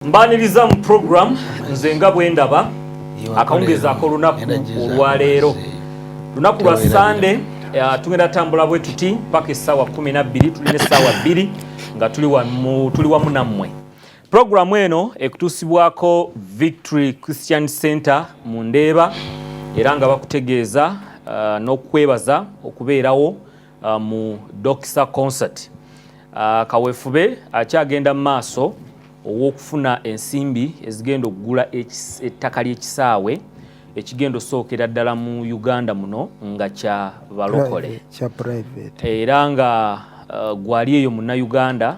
Mbaniriza mu program nze nga bwe ndaba akawungeza ak'olunaku olwaleero lunaku lwa Sunday tugenda tambula bwe tuti paka essaawa 12 tulina essaawa 2 nga tuli wamu nammwe. Programu eno ekutuusibwako Victory Christian Center mu Ndeeba era nga bakutegeeza n'okwebaza okubeerawo mu Dokisa concert. Kaweefube akyagenda mu maaso ow'okufuna ensimbi ezigenda okugula ettaka ly'ekisaawe ekigenda osookera ddala mu Uganda muno nga kya balokole era nga gwali eyo munnayuganda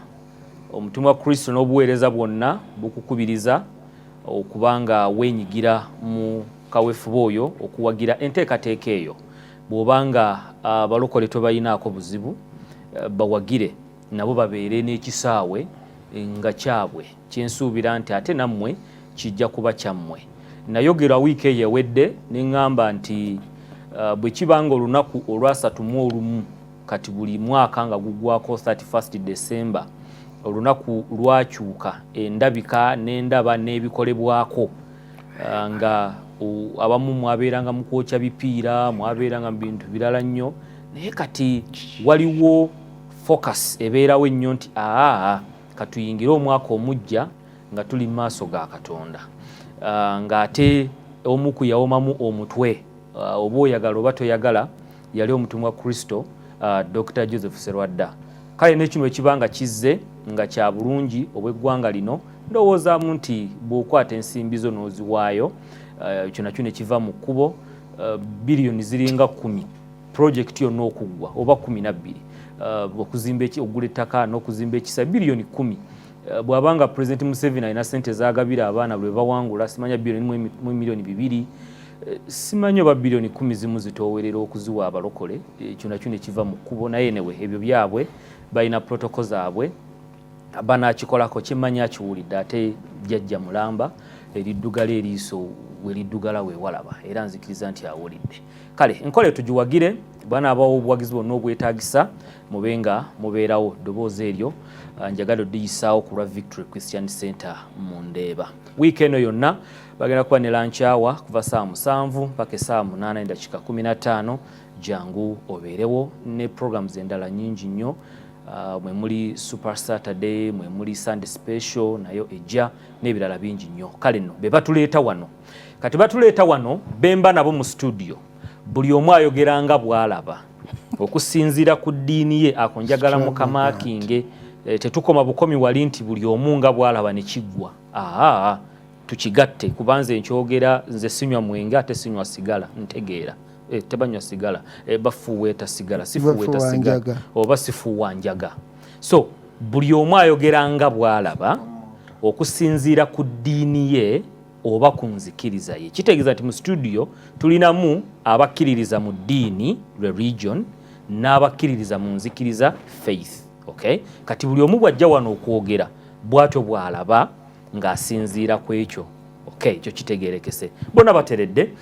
omutima wa Kristo n'obuweereza bwonna bukukubiriza okubanga weenyigira mu kaweefube oyo okuwagira enteekateeka eyo bw'obanga abalokole tobayinaako buzibu bawagire nabo babeere n'ekisaawe nga kyabwe kyensuubira nti ate nammwe kijja kuba kyammwe. Nayogera wiiki eyo ewedde ne ŋŋamba nti bwe kibanga olunaku olwa31 kati buli mwaka nga gugwako 31 December olunaku lwakyuka endabika n'endaba n'ebikolebwako nga abamu mwabeeranga mu kwokya bipiira mwabeeranga mu bintu birala nnyo naye kati waliwo focus ebeerawo ennyo nti katuyingire omwaka omujja nga tuli mu maaso ga Katonda ng'ate omu ku yawomamu omutwe oba oyagala oba toyagala yali omutumwa wa Kristo Dr. Joseph Serwadda. Kale n'ekino ekibanga kizze nga kya bulungi obw'eggwanga lino ndowoozaamu nti bw'okwata ensimbi zo n'oziwaayo ekyo nakyo ne kiva mu kkubo biliyoni ziringa 10 projekiti yonna okuggwa oba 12 okuzimba okugula ettaka n'okuzimba ekisa biliyoni 10 bw'abanga President Museveni alina ssente zaagabira abaana bwe bawangula simanya biliyoni mu miliyoni 2 simanyi oba biliyoni 10 zimu zitoowerera okuziwa abalokole ekyo nakyo ne kiva mu kkubo naye newe ebyo byabwe balina protocol zaabwe banaakikolako kimanya akiwulidde ate jjajja mulamba eriddugala eriiso weriddugala weewalaba era nzikiriza nti awulidde. Kale enkole tugiwagire banaabawo obuwagizi bwonna obwetaagisa mubenga mubeerawo ddoboozi eryo njagala oddiyisaawo ku lwa Victory Christian Center mu Ndeeba. Wiiki eno yonna bagenda kuba ne lunch hour kuva saa 7 mpaka saa 8:15 jangu obeerewo ne programs endala nnyingi nnyo mwe muli Super Saturday mwe muli Sunday Special nayo ejja n'ebirala bingi nnyo. Kale nno be batuleeta wano kati batuleeta wano bemba nabo mu studio buli omu ayogeranga bw'alaba okusinziira ku ddiini ye akonjagala mukama kinge tetukoma bukomi wali nti buli omu nga bw'alaba ne kiggwa tukigatte kubanze nkyogera nze sinywa mwenge ate sinywa sigala ntegeera tebanywa sigala bafuweeta sigala sifuweeta sigala oba sifuwa njaga so buli omu ayogeranga bw'alaba okusinziira ku ddiini ye oba ku nzikiriza ye. Kitegeeza nti mu studio tulinamu abakkiririza mu ddiini religion n'abakkiririza mu nzikiriza faith. Okay? Kati buli omu bw'ajja wano okwogera bw'atyo bw'alaba ng'asinziira ku ekyo. Okay, ekyo kitegeerekese. Bonna bateredde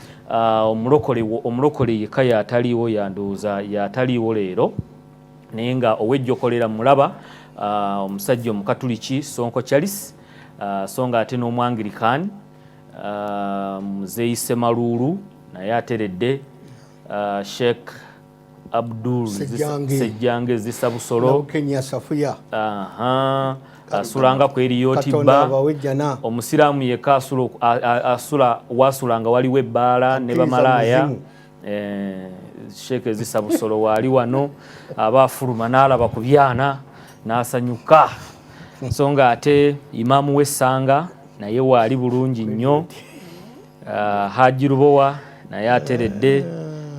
omulokole yekka yataliiwo yandowooza yataliiwo leero naye nga owejjokolera mulaba omusajja omukatuliki Sonko Charles so nga ate n'omwangirikani Muzeeyi Semaluulu naye ateredde Sheikh Abdul Sejjange Zisabusolo asulanga ku Eriyotibba omusiraamu yekka asula waasulanga waliwo ebbaala ne bamalaaya Sheikh Zisabusolo waali wano aba afuluma n'alaba ku byana n'asanyuka so nga ate imaamu w'essanga naye waali bulungi nnyo Haji Lubowa naye ateredde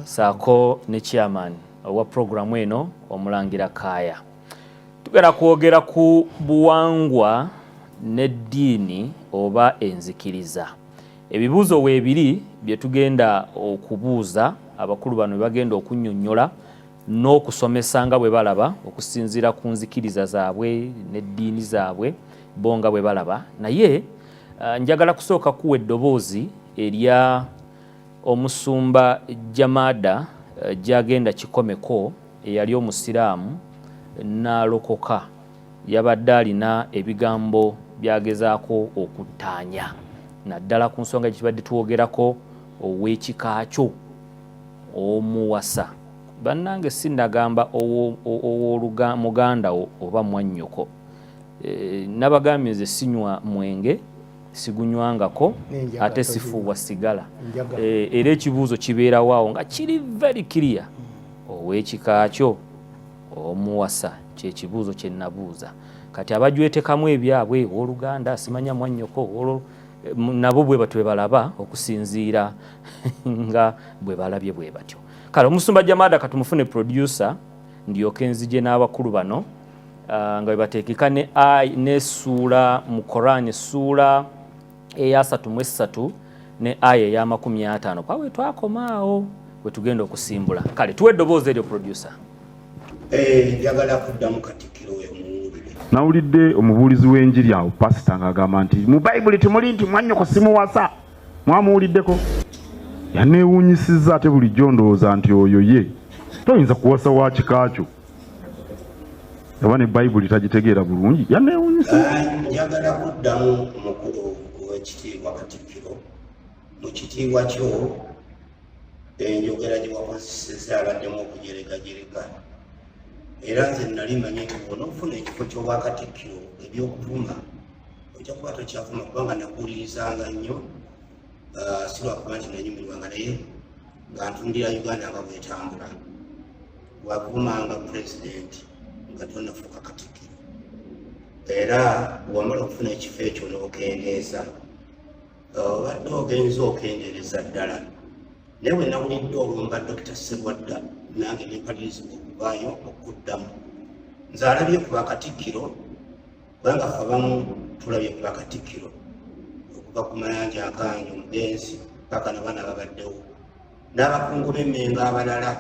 saako ne chairman owa programu eno omulangira Kaaya. Tugenda kwogera ku buwangwa n'eddiini oba enzikiriza. Ebibuuzo weebiri bye tugenda okubuuza abakulu bano bye bagenda okunnyonnyola n'okusomesa nga bwe balaba okusinziira ku nzikiriza zaabwe n'eddiini zaabwe bo nga bwe balaba naye njagala kusooka kuwa eddoboozi erya omusumba Jamada gyagenda kikomeko eyali omusiraamu n'alokoka yabadde alina ebigambo byagezaako okuttaanya naddala ku nsonga gye twogerako ow'ekika omuwasa bannange sinnagamba muganda wo oba mwannyoko nabagambye nze sinywa mwenge sigunywangako ate sifuuwa sigala era ekibuuzo kibeerawaawo nga kiri very clear ow'ekika kyo omuwasa kyekibuuzo kye nabuuza kati abajwetekamu ebyabwe owooluganda simanya mwannyoko nabo bwe batwe balaba okusinziira nga bwe balabye bwe batyo kale omusumba Jamada katumufune producer ndyoke nzije n'abakulu bano nga bwe bateekeka ne ssuula mu Quran ssuula eya 33 ne aya eya 50 pawe twakomaawo bwe tugenda okusimbula kale tuwe eddoboozi eryo producer njagala kuddamu Katikkiro we muwulire nawulidde omubuulizi w'enjiri awo pasita ng'agamba nti mu bayibuli temuli nti mwannyoko simuwasa mwamuwuliddeko yaneewuunyisizza ate bulijjo ndowooza nti oyo ye toyinza kuwasa wa kikaakyo oba ne bayibuli tagitegeera bulungi yaneewuunyisizza njagala kuddamu omukulu w'ekitiibwa Katikkiro mu kitiibwa kyo enjogera gye wakozesezza abaddemu okujeregajerega era nze nali manyi nti bw'onoofuna ekifo ky'obwakatikkiro ebyokuvuma ojja kuba tokyavuma kubanga nakuwulirizanga nnyo si lwakuba nti nanyumirwanga naye nga ntundira Uganda nga bwetambula wavumanga pulezidenti nga tonafuuka katikkiro era wamala okufuna ekifo ekyo n'okendeeza obadde ogenza okendereza ddala naye bwe nawulidde olwomba Dr. Sserwadda nange nempalirizibwa okuvaayo okuddamu nze alabye ku bakatikkiro kubanga ffe abamu tulabye ku bakatikkiro okuva ku mayanja akanjo omugenzi paka nabaana babaddewo n'abakungu b'emmengo abalala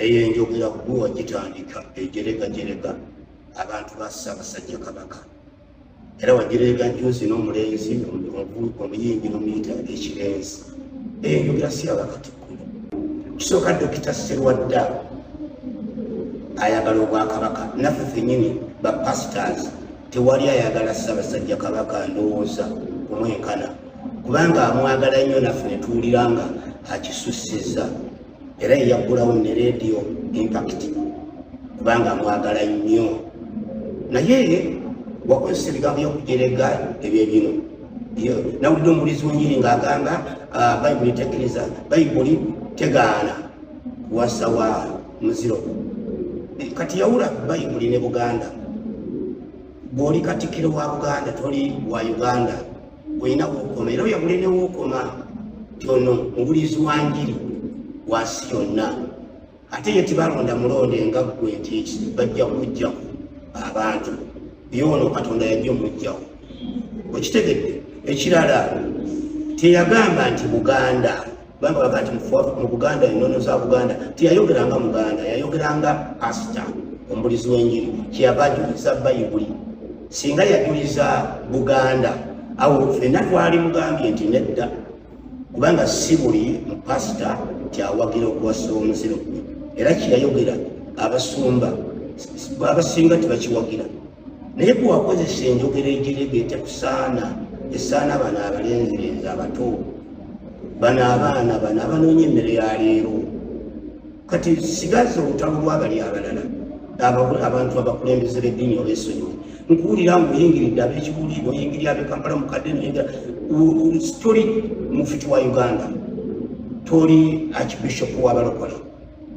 eyo enjogera gwe wagitandika ejeregajerega abantu ba Ssaabasajja Kabaka era wajerega njuzi n'omulenzi omuyingi n'omuyita ekirenzi eyo enjogera si abakatikkiro kisooka Dr. Sserwadda ayagala obwakabaka naffe ffennyini ba pastors tewali ayagala Ssaabasajja Kabaka ndowooza kumwenkana kubanga amwagala nnyo naffe ne tuwulira nga akisussizza era yaggulawo ne radio Impact kubanga amwagala nnyo naye wakozesa ebigambo by'okujerega ebyo bino nawulidde omubuulizi w'enjiri ng'agamba bayibuli tekkiriza bayibuli tegaana kuwasa wa muziro kati yawula bayibuli ne Buganda bw'oli katikkiro wa Buganda toli wa Uganda olina wookoma era oyagule ne wookoma ti ono mubuulizi wa njiri wansi yonna ate ye tibalonda mulonde nga ggwe nti bajja kujjaku abantu byono Katonda yajja omujjawo okitegedde ekirala teyagamba nti Buganda bamba baga nti mu Buganda ennono za Buganda teyayogeranga Muganda yayogeranga pasita omubuulizi w'enjiri kyeyava ajuliza bayibuli singa yajuliza Buganda awo ffenna twali mugambye nti nedda kubanga si buli mupasita tyawagira okuwasa omuziro era kyeyayogera abasumba abasinga tebakiwagira naye bwe wakozesa enjogera ejerega etekusaana esaana bano abalenzirenzi abato bano abaana bano abanoonya emmere ya leero kati sigaza olutalo lw'abali abalala abantu abakulembeze b'eddiini olw'essonyiwe nkuwulira ng'oyingiridde ab'ekibuuliro oyingirira ab'e Kampala mukadde toli mufiti wa Uganda toli archbishop w'abalokole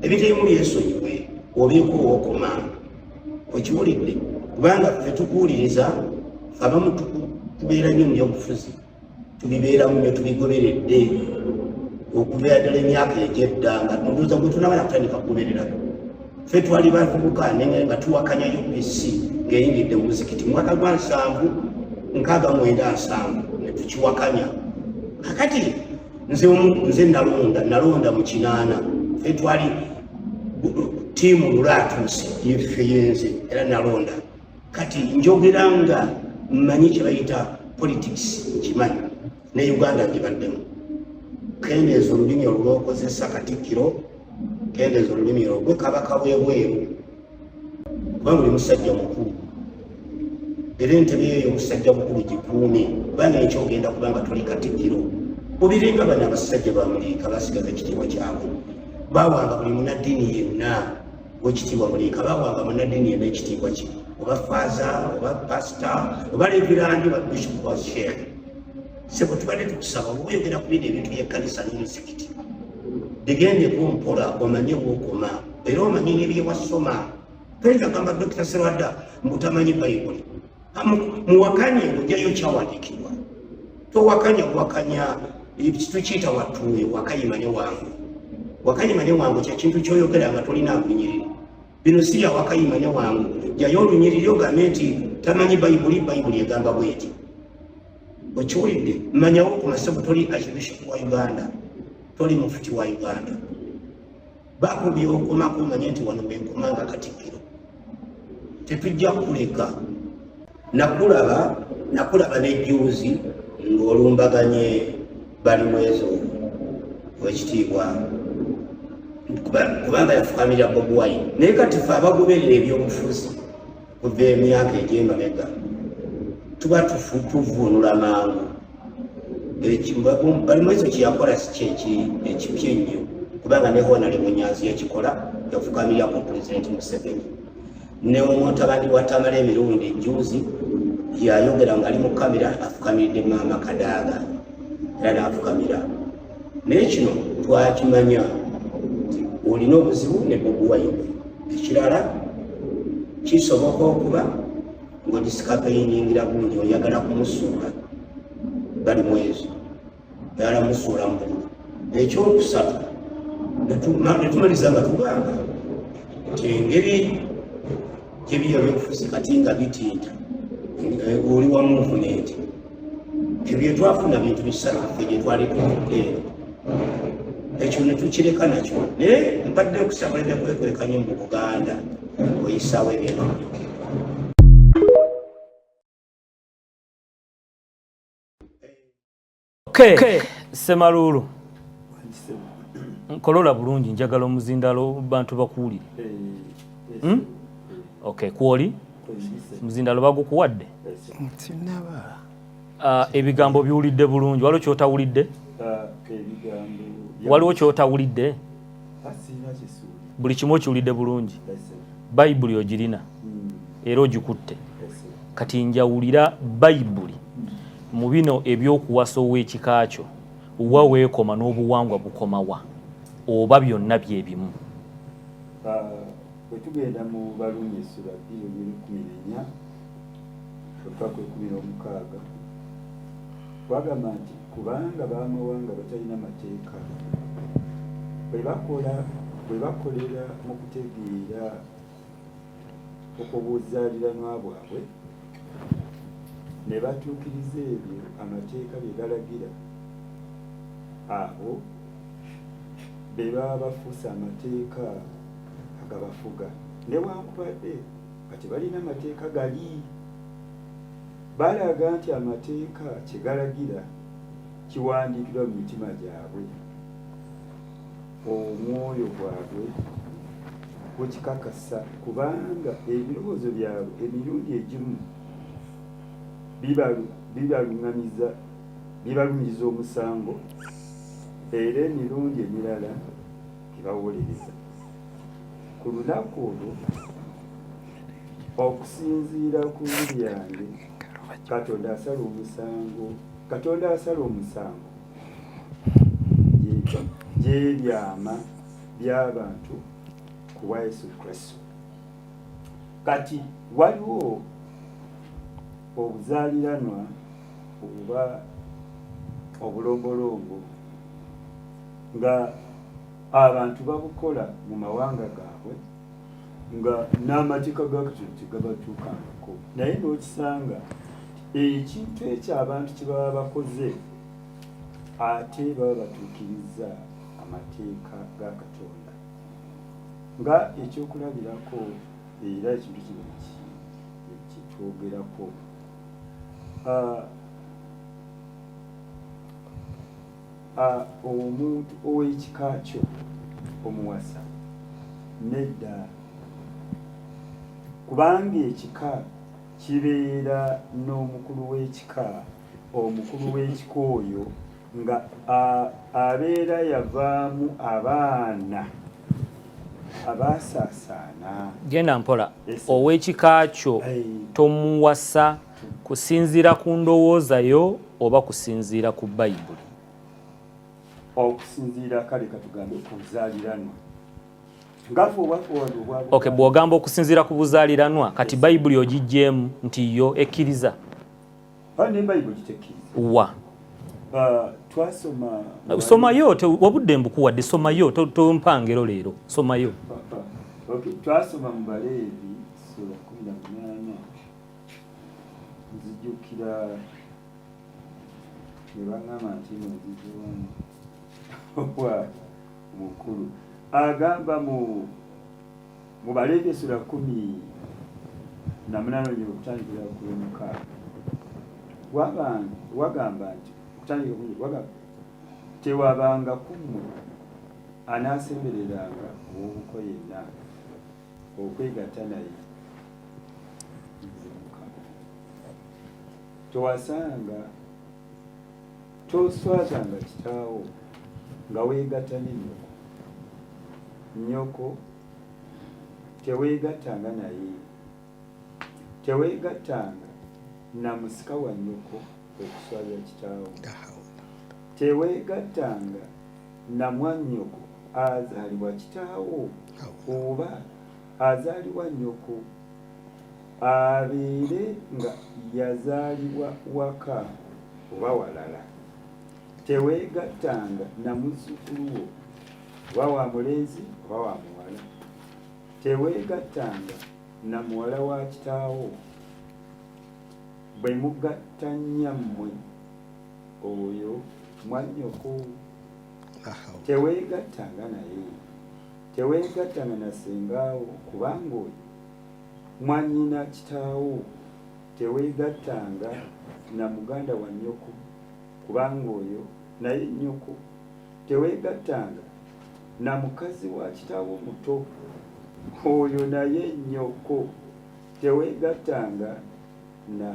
ebintu ebimu byesonyiwe obeeko owookoma okiwulidde kubanga ffe tukuwuliriza abamu tubeera nnyo mu byobufuzi tubibeeramu nnyo tubigoberedde okubeera ddala emyaka egy'edda nga ndowooza gwe tunabana kutandika kugoberera ffe twali bavubuka nenge nga tuwakanya UPC ng'eyingidde mu muzikiti mu mwaka gwa 1997 ne tukiwakanya kakati nze nalonda mu 8 ffe twali tiimu Lulatuusi yeffe yenze era nalonda kati njogera nga mmanyi kye bayita politics kimanyi ne Uganda gye baddemu kendeeza olulimi olw'okozesa Katikkiro kendeeza olulimi olwo Kabaka w'ebweru kuba buli musajja mukulu era entebe eyo omusajja mukulu gikuume kubanga ekyogenda kubanga tuli Katikkiro obirenga bano abasajja bamulika basigaza ekitiibwa kyabwe bawanga buli munaddiini yenna wekitiibwa mulika bawanga munaddiini yenna ekitiibwa kye oba faaza oba pasita oba levirandi oba bishop wa sheekh sebo tubadde tukusaba oyogera ku bino ebintu by'ekkanisa n'omuzikiti bigendeko mpola omanye bwokoma era omanye n'ebyewasoma toyinagamba Dr. Serwadda mbutamanyi bayibuli muwakanye ng'ojjayo kyawandiikibwa towakanya wakanya ekitu kiyita wattuwe wakayimane wangu wakayimane wangu kyekintu kyoyogera nga tolina alunyiriri bino si ya wakayimane wangu jayo olunyiriri ogambe nti tamanyi bayibuli egamba bweti okiwulidde mmanyawo ku masebo toli archbishop wa Uganda toli mufuti wa Uganda bakubye okomako omanye nti wano benkomanga Katikkiro tetujja kuleka nakulaba nejjuuzi ng'olumbaganye bali mwezo wekitiibwa kubanga yafukamira Bobi Wine naye kati fe abagoberera ebyobufuzi kuva emyaka egy'emabega tuba tuvuunula mangu bali mwezo kyeyakola si ekipya ennyo kubanga ne Honale Munyanzi yakikola yafukamirako Pulezidenti Museveni ne omutabani wa Tamale emirundi ejjuuzi yayogera ng'ali mu kamera afukamiridde Maama Kadaga era n'afukamira naye kino twakimanya nti olina obuzibu ne Bobi Wine ekirala kisoboka okuba ng'odisikapeyingira bulungi oyagala kumusuula bali mwezo yala musuula mu bululu ekyokusatu netumaliza nga tugamba nti engeri gyebyo byobufuzi kati nga bitinta oli wa movement ebyo twafuna bintu bisatu ffe gye twali tuteero ekyo ne tukireka nakyo naye mbadde okusaba ebyekwekwekanyo mu Buganda oyisaawo ebintu Semaluulu nkolola bulungi njagala omuzindalo bantu bakuwulire kwoli muzindalo bagukuwadde ebigambo biwulidde bulungi waliwo kyotawulidde waliwo kyotawulidde buli kimu okiwulidde bulungi bayibuli ogirina era ogikutte kati njawulira bayibuli mu bino ebyokuwasa ow'ekika kyo wa weekoma n'obuwangwa bukomawa oba byonna bye bimu bwe tugenda mu Balumi essula 2:14 okupaka 16 twagamba nti kubanga b'amawanga batalina mateeka bwe bakolera mu kutegeera okubuzaaliranwa bwabwe ne batuukiriza ebyo amateeka bye galagira abo be baba bafuusa amateeka agabafuga newankubadde kati balina amateeka gali balaga nti amateeka kyegalagira kiwandiikirwa mu mitima gyabwe omwoyo gwabwe gwekikakasa kubanga ebirowoozo byabwe emirundi egimu bibalumiriza omusango era emirundi emirala tebawulereza ku lunaku olwo okusinziira ku ngeri yange Katonda asala omusango gy'ebyama by'abantu ku bwa Yesu Kristo. Kati waliwo obuzaaliranwa oba obulombolombo nga abantu babukola mu mawanga gaabwe nga n'amateeka ga Katonda tegabatuukangako naye n'okisanga ekintu ekyo abantu kye baba bakoze ate baba batuukiriza amateeka ga Katonda nga ekyokulabirako era ekintu kino kitwogerako omuntu ow'ekika kyo omuwasa nedda kubanga ekika kibeera n'omukulu w'ekika omukulu w'ekika oyo nga abeera yavaamu abaana abasaasaana. Genda mpola, ow'ekika kyo tomuwasa kusinziira ku ndowooza yo oba kusinziira ku Bayibuli? Okusinziira kale katugambe ku buzaaliranwa. Okay, bw'ogamba okusinziira ku buzaaliranwa kati Bayibuli ogijjeemu nti yo ekkiriza? Ne Bayibuli tekkiriza. Wa? Twasoma somayo, wabudde mbukuwadde, somayo, tompangero leero, somayo. Okay, twasoma mu Baleevi sura 18 nzijukira ne baŋŋamba nti nzijuwamu obwa mukulu agamba mu Baleevi sura 18 okutandikira ku lw'omukaaga wagamba nti tewabanga kummwe anaasembereranga ow'obuko yenna okwegatta naye nze Mukama. Towasanga toswazanga kitaawo nga weegatta ne nnyoko teweegattanga naye, teweegattanga na musika wa nnyoko okuswaza kitaawo, teweegattanga na mwannyoko azaalibwa kitaawo oba azaalibwa nnyoko abeere nga yazaalibwa waka oba walala, teweegattanga na muzzukulu wo oba wa mulenzi oba wa muwala, teweegattanga na muwala wa kitaawo. Bwe mugatta nnyammwe oyo mwannyoko. Teweegattanga naye, teweegattanga na sengaawo kubanga oyo mwannyina kitaawo, teweegattanga na muganda wa nnyoko kubanga oyo naye nnyoko, teweegattanga na mukazi wa kitaawo muto, oyo naye nnyoko, teweegattanga na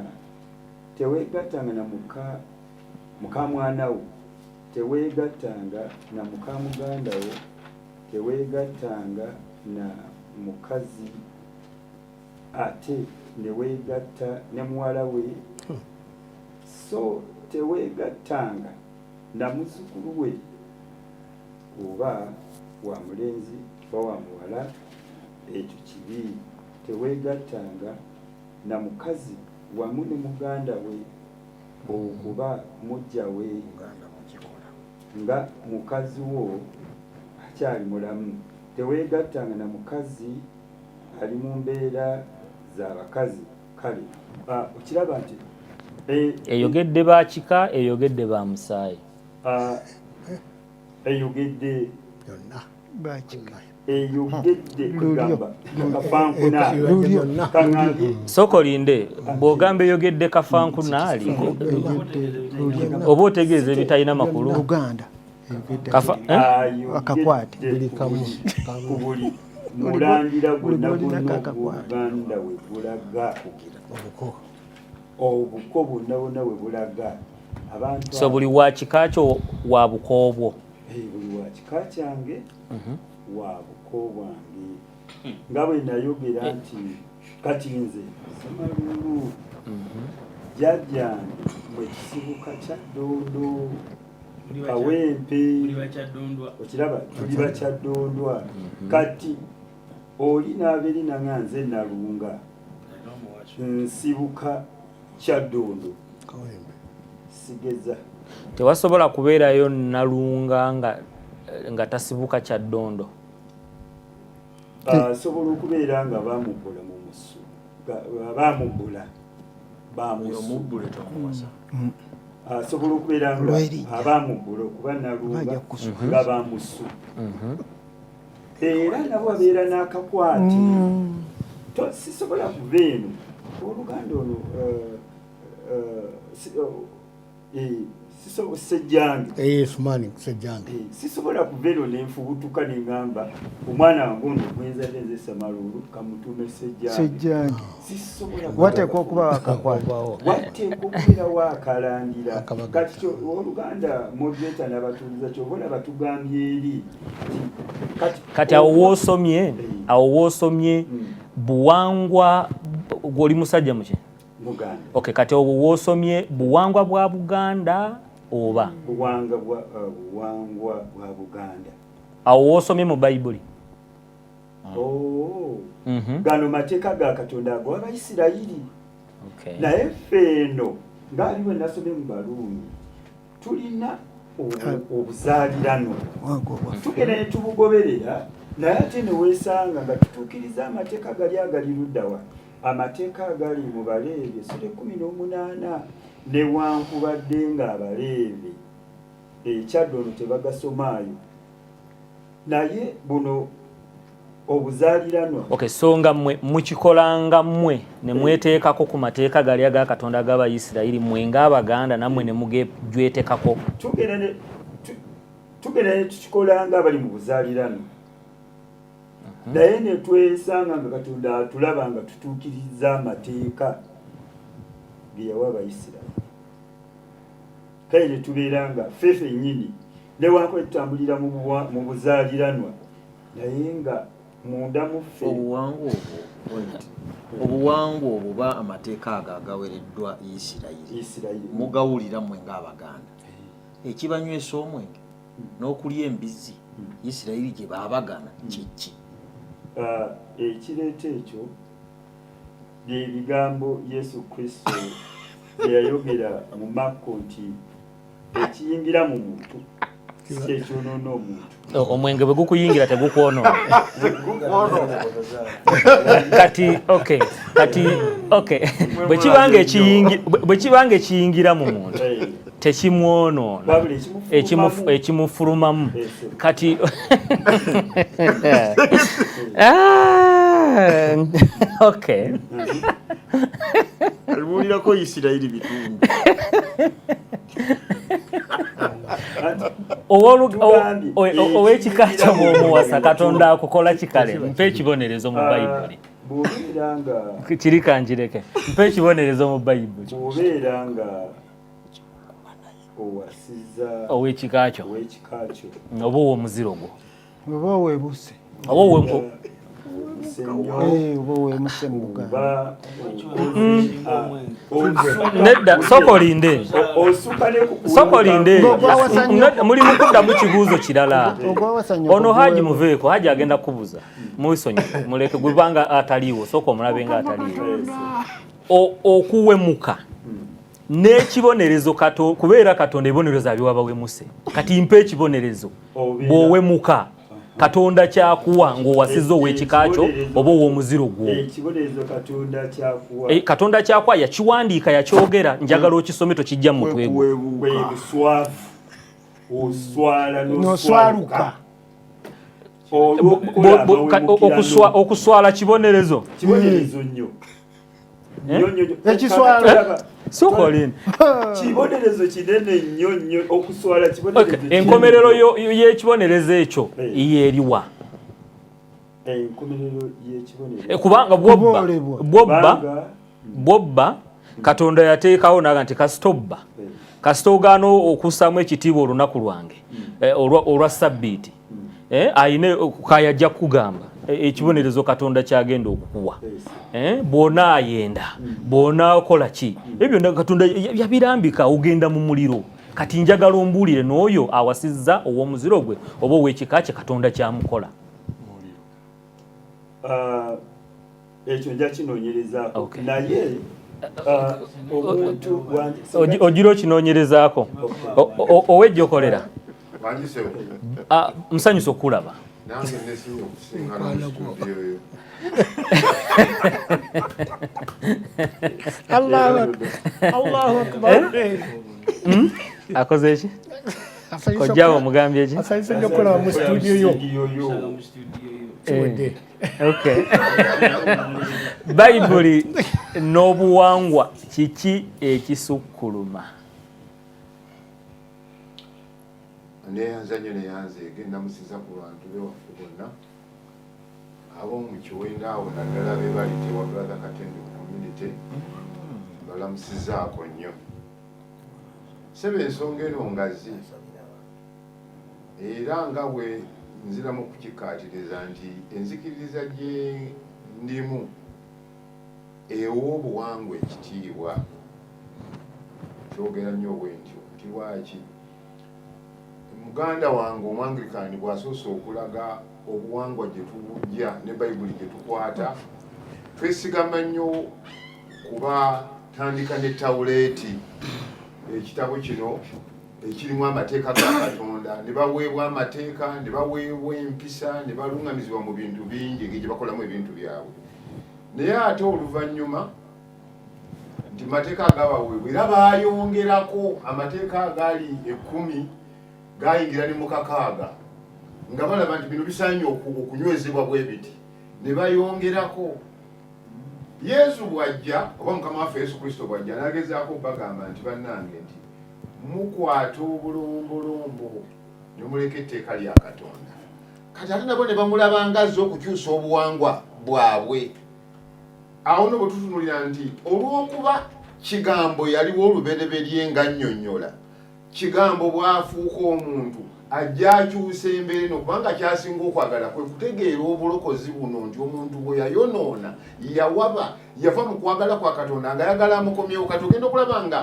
muka mwana wo, teweegattanga na muka muganda wo, teweegattanga na mukazi ate ne weegatta ne muwala we, so teweegattanga na muzzukulu we oba wa mulenzi oba wa muwala, ekyo kibi. Teweegattanga na mukazi wamu ne muganda we okuba mujja we nga mukazi wo akyali mulamu. Teweegattanga na mukazi ali mu mbeera z'abakazi. Kale okiraba nti eyogedde ba kika, eyogedde ba musaayi, eyogedde yonna ba kika, eyogedde kugamba kafankunaali kaŋŋambye sokolinde bw'ogamba eyogedde kafankunaali oba otegeeza ebitalina makulu. Uganda akakwate buli kamu ku buli mulandira gwonna Uganda we bulaga obuko bwonna bwonna we bulaga abantu. So buli wa kika kyo wa buko bwo, buli wa kika kyange wa buko bwange, nga bwe nayogera nti kati nze Ssemalulu jjajjange mwe kisibuka kya Ddondo Kawempe, okiraba tuli bakyaddondwa. Kati oli n'abeeri nanga nze Nalunga nsibuka Kyaddondo sigeza. Tewasobola kubeerayo Nalunga nga tasibuka Kyaddondo. Sobola okubeera nga bamubbula mu musu, bamubbula bamubbule tomuwasa. Sobola okubeera nga abamubbula okuba Nalunga nga bamusu, era nabo babeera n'akakwati. Sisobola kuva eno oluganda olwo sejjange sumani sejjange sisobola kubeera nenfubutuka nengamba omwana wange ono gwenzadde nze Samalulu kamutume sejjange wateekwa okuba wakakwata wateekwa okubeera wakalandira kati oluganda moderator n'abatuuliza kyobola batugambye eri kati awo woosomye buwangwa gw'oli musajja muki Buganda. Okay, kati obwo woosomye buwangwa bwa Buganda oba buwangwa bwa Buganda. Awo woosomye mu Bayibuli. Gano mateeka ga Katonda ag'Abayisirayiri. Okay. Naye ffeeno ng'aliwe nasomye mu Baluumi tulina obuzaalirano. Tugenda ne tubugoberera naye ate ne weesanga nga tutuukiriza amateeka gali agalirudda wa. Amateeka agali mu Baleevi essula 18 newankubadde ng'Abaleevi ekyaddo ono tebagasomaayo naye buno obuzaaliranwa. Okay, so nga mmwe mukikolanga mmwe ne mweteekako ku mateeka gali aga Katonda g'Abayisirayiri mmwe ng'Abaganda nammwe ne mugejwetekako. Tugenda ne tukikolanga abali mu buzaaliranwa. Naye ne twesanga nga Katonda atulaba nga tutuukiriza amateeka ge yawa Abayisirayiri. Kale ne tubeera nga ffe ffennyini newankubadde tutambulira mu buzaaliranwa naye nga munda mu ffe obuwangwa obwo ba amateeka ago agawereddwa Isirayiri mugawulira mmwe ng'Abaganda ekibanywesa omwenge n'okulya embizzi Isirayiri gye baabagana kiki? Ekireeta ekyo by'ebigambo Yesu Kristo bye yayogera mu Makko nti ekiyingira mu muntu kyekyonoona omuntu. Omwenge bwe gukuyingira tegukwonoona. Kati bwe kibanga ekiyingira mu muntu tekimwonoona ekimufulumamu kati okay alibuulirako Isirayiri bitundu ow'ekika kyo bw'omuwasa Katonda akukola kikale mpe ekibonerezo mu Bayibuli. Kiri kanjireke mpe ekibonerezo mu Bayibuli. Bw'obeera nga owasizza ow'ekika kyo oba ow'omuziro gwo oba weebuse oba weemuse mu Buganda nedda sokolinde muli mukuddamu kibuuzo kirala. Ono Haji muveeko, Haji agenda kubuza mwisonyi muleke gwebanga ataliiwo sooka omulabe nga ataliiwo. Okuwemuka n'ekibonerezo kubeera Katonda ebibonerezo abiwabawemuse kati mpe ekibonerezo bw'owemuka Katonda kyakuwa ng'owasizza ow'ekika kyo oba ow'omuziro gwo. Katonda kyakuwa yakiwandiika yakyogera njagala okisome tokijja mu mutwe gwo. N'oswaluka okuswala kibonerezo nnyo ekiswala sokolini kibonerezo kinene nnyo okuswala kibonerezo. Enkomerero y'ekibonerezo ekyo yeeriwa enkomerero y'ekibonerezo kubanga bw'obba Katonda yateekawo naga nti kasita ogaana okussaamu ekitiibwa olunaku lwange olwa Sabbiiti ayine kayajja kugamba ekibonerezo Katonda kyagenda okukuwa bw'ona ayenda bw'ona okola ki ebyo Katonda yabirambika ogenda mu muliro. Kati njagala ombuulire n'oyo awasizza ow'omuziro gwe oba ow'ekika kye Katonda kyamukola. Ekyo nja kinoonyerezaako naye omuntu ogira okinoonyerezaako owejjokolera musanyusa okulaba. Allahu Akbar. Akoze eki? Kojjawo omugambye eki? Asanyusa nnyo okulaba mu studio yo. Okay. Bayibuli n'obuwangwa kiki ekisukkuluma? neyanza nnyo neyanza egenda musiza ku bantu bewaffe bonna ab'omu Kiwenda awo naddala be bali tewa Brother Katende community balamusizaako nnyo sebe ensonga eno ngazi era nga bwe nziramu kukikaatiriza nti enzikiriza gye ndimu ewa obuwangwa ekitiibwa kyogera nnyo bwe ntyo nti lwaki muganda wange omwangirikaani bw'asoose okulaga obuwangwa gye tubujja ne bayibuli gye tukwata twesigama nnyo kuba tandika ne tawuleeti ekitabo kino ekirimu amateeka ga Katonda ne baweebwa amateeka ne baweebwa empisa ne balungamizibwa mu bintu bingi gye bakolamu ebintu byabwe naye ate oluvannyuma nti mateeka agabaweebwa era baayongerako amateeka agaali 10 gayingira ne mu 6 nga balaba nti bino bisaanye okunywezebwa bwe biti ne bayongerako Yesu bw'ajja oba Mukama waffe Yesu Kristo bw'ajja n'agezaako bagamba nti bannange nti mukwata obulombolombo ne muleka etteeka lya Katonda kati ate nabo ne bamulaba ngazze okukyusa obuwangwa bwabwe awo no bwe tutunulira nti olw'okuba kigambo yaliwo olubereberye nga nnyonnyola kigambo bw'afuuka omuntu ajja akyusa embeera eno kubanga kyasinga okwagala kwe kutegeera obulokozi buno nti omuntu bwe yayonoona yava mu kwagala kwa Katonda nga ayagala amukomyewo kati ogenda okulaba nga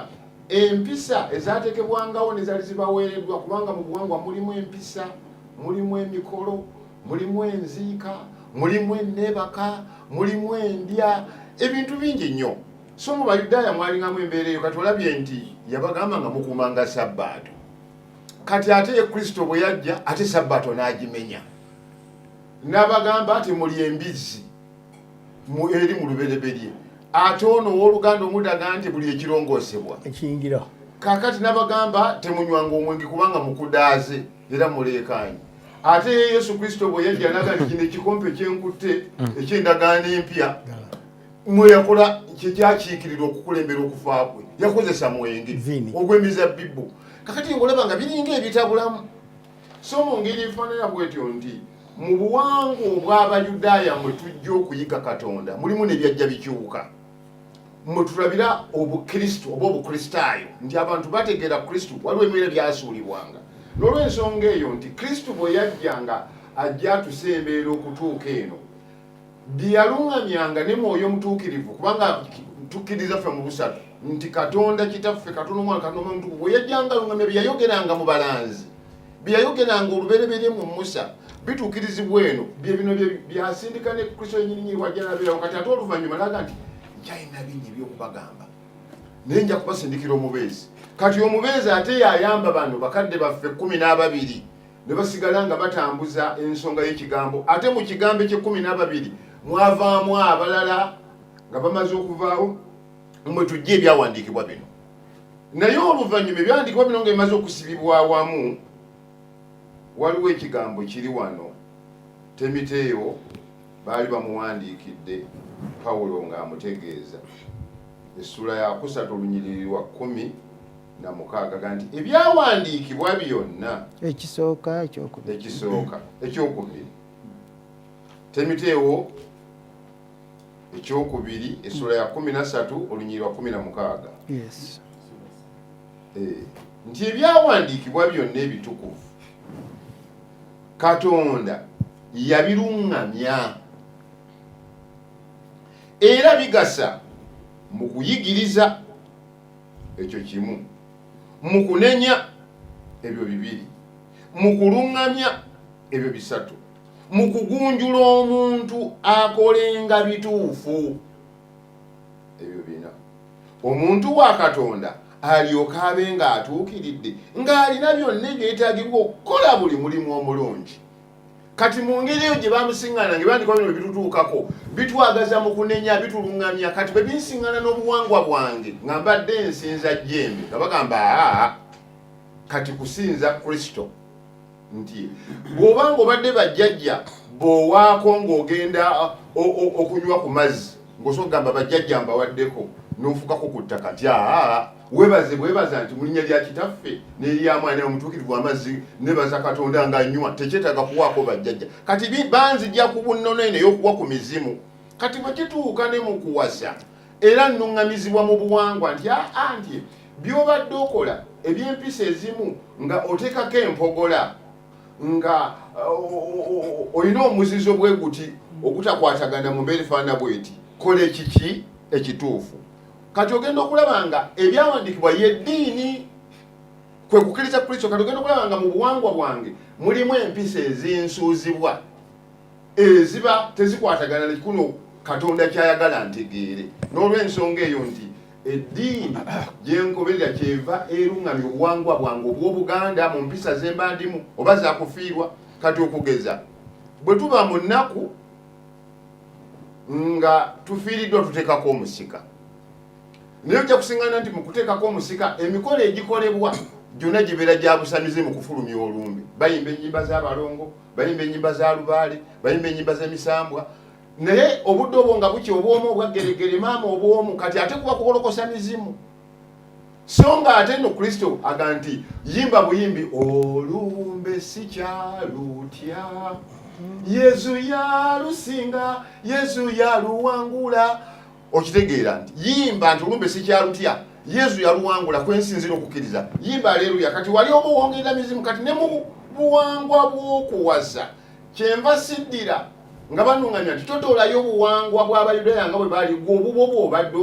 empisa ezateekebwangawo ne zali zibaweereddwa kubanga mu buwangwa mulimu empisa mulimu emikolo mulimu enziika mulimu ennebaka mulimu endya ebintu bingi nnyo so mu Bayudaaya mwalingamu embeera eyo kati olabye nti yabagamba nga mukuumanga Sabbaato kati ate ye Kristo bwe yajja ate Sabbaato n'agimenya n'abagamba ati muli embizzi eri mu lubereberye ate ono w'oluganda omudaga nti buli ekirongoosebwa ekiyingira kakati n'abagamba temunywanga omwenge kubanga mukudaaze era muleekaanyi ate Yesu Kristo bwe yajja n'aga nti kino ekikompe kyenkutte eky'endagaano empya mwe yakola kyekyakiikirirwa okukulembera okufa kwe yakozesa mwenge ogw'emizabbibu kakati ng'olaba nga biringa ebitabulamu so mu ngeri efaanana bwetyo nti mu buwangwa obw'Abayudaaya mwe tujja okuyiga Katonda mulimu n'ebyajja bikyuka mwe tulabira obukristo oba obukristaayo nti abantu bategeera Kristo waliwo emibira byasuulibwanga n'olw'ensonga eyo nti Kristo bwe yajjanga ajja atusembeera okutuuka eno bye yaluŋŋamyanga ne mwoyo omutuukirivu kubanga tukkiriza ffe mu busatu nti Katonda kitaffe Katonda omwana Katonda omutukuvu bwe yajjanga aluŋŋamya bye yayogeranga mu balanzi bye yayogeranga olubereberye mu Musa bituukirizibwa eno bye bino byasindika ne Kristo yennyini wajja n'abeerawo kati ate oluvannyuma n'aga nti nkyalina bingi ebyokubagamba naye nja kubasindikira omubeezi kati omubeezi ate yayamba bano bakadde baffe 12 ne basigala nga batambuza ensonga y'ekigambo ate mu kigambo ekye12 mwavaamu abalala nga bamaze okuvaawo mwe tujja ebyawandiikibwa bino naye oluvannyuma ebyawandiikibwa bino nga bimaze okusibibwa awamu waliwo ekigambo kiri wano Timoteyo baali bamuwandiikidde Pawulo ng'amutegeeza essula ya 3 olunyiriri lwa 16 ga nti ebyawandiikibwa byonna ekisooka ekyokubiri Timoteyo ekyokubiri essula ya 13 olunyiriri lwa 16 yes nti ebyawandiikibwa byonna ebitukuvu Katonda yabiruŋŋamya era bigasa mu kuyigiriza ekyo kimu mu kunenya ebyo 2 mu kuluŋŋamya ebyo 3 mu kugunjula omuntu akolenga bituufu ebyo 4 omuntu wa Katonda alyoka abe nga atuukiridde ng'alina byonna ebyetaagibwa okukola buli mulimu omulungi kati mu ngeri eyo gye bamusiŋŋana nge bandika bino bitutuukako bitwagaza mu kunenya bituluŋŋamya kati bwe binsiŋŋana n'obuwangwa bwange nga mbadde nsinza jjembe nga bagamba kati kusinza Kristo nti bw'obanga obadde bajjajja bw'owaako ng'ogenda okunywa ku mazzi ng'osobola kugamba bajjajja mbawaddeko n'ofukako ku ttaka nti webaza nti mulinnya lya kitaffe n'eryamwana omutuukirivu amazzi nebaza Katonda nga nnywa tekyetaaga kuwaako bajjajja kati banzijja ku bunnono eno ey'okuwa ku mizimu kati bwe kituuka ne mu kuwasa era nnuŋŋamizibwa mu buwangwa nti nti by'obadde okola eby'empisa ezimu nga oteekako empogola nga olina omuzizo bwe guti ogutakwatagana mu mbeera efaana bweti kola ekiki ekituufu kati ogenda okulaba nga ebyawandiikibwa y'eddiini kwe kukkiriza Kristo kati ogenda okulaba nga mu buwangwa bwange mulimu empisa ezinsuuzibwa eziba tezikwatagana ne kuno Katonda kyayagala ntegeere n'olw'ensonga eyo nti eddiini gyenkoberera kyeva eruŋŋamya obuwangwa bwange obw'Obuganda mu mpisa zemba ndimu oba zakufiirwa kati okugeza bwe tuba mu nnaku nga tufiiriddwa tuteekako omusika naye ojja kusiŋŋana nti mu kuteekako omusika emikolo egikolebwa gyonna gibeera gya busamize mu kufulumya olumbe bayimba ennyimba z'abalongo bayimba ennyimba za lubaale bayimba ennyimba z'emisambwa naye obudde obwo nga buki obwomu obwaggeregere maama obwomu kati ate kuba kukolokosa mizimu so nga ate no Kristo aga nti yimba buyimbi olumbe sikyalutya Yesu yalusinga Yesu yaluwangula okitegeera nti yimba nti olumbe sikyalutya Yesu yaluwangula kwensinzira okukkiriza yimba aleluya kati wali obuwongerera mizimu kati ne mu buwangwa bw'okuwasa kyenva siddira nga banuŋŋamya nti totoolayo obuwangwa bw'Abayudaaya nga bwe baali gw'obubwo bw'obadde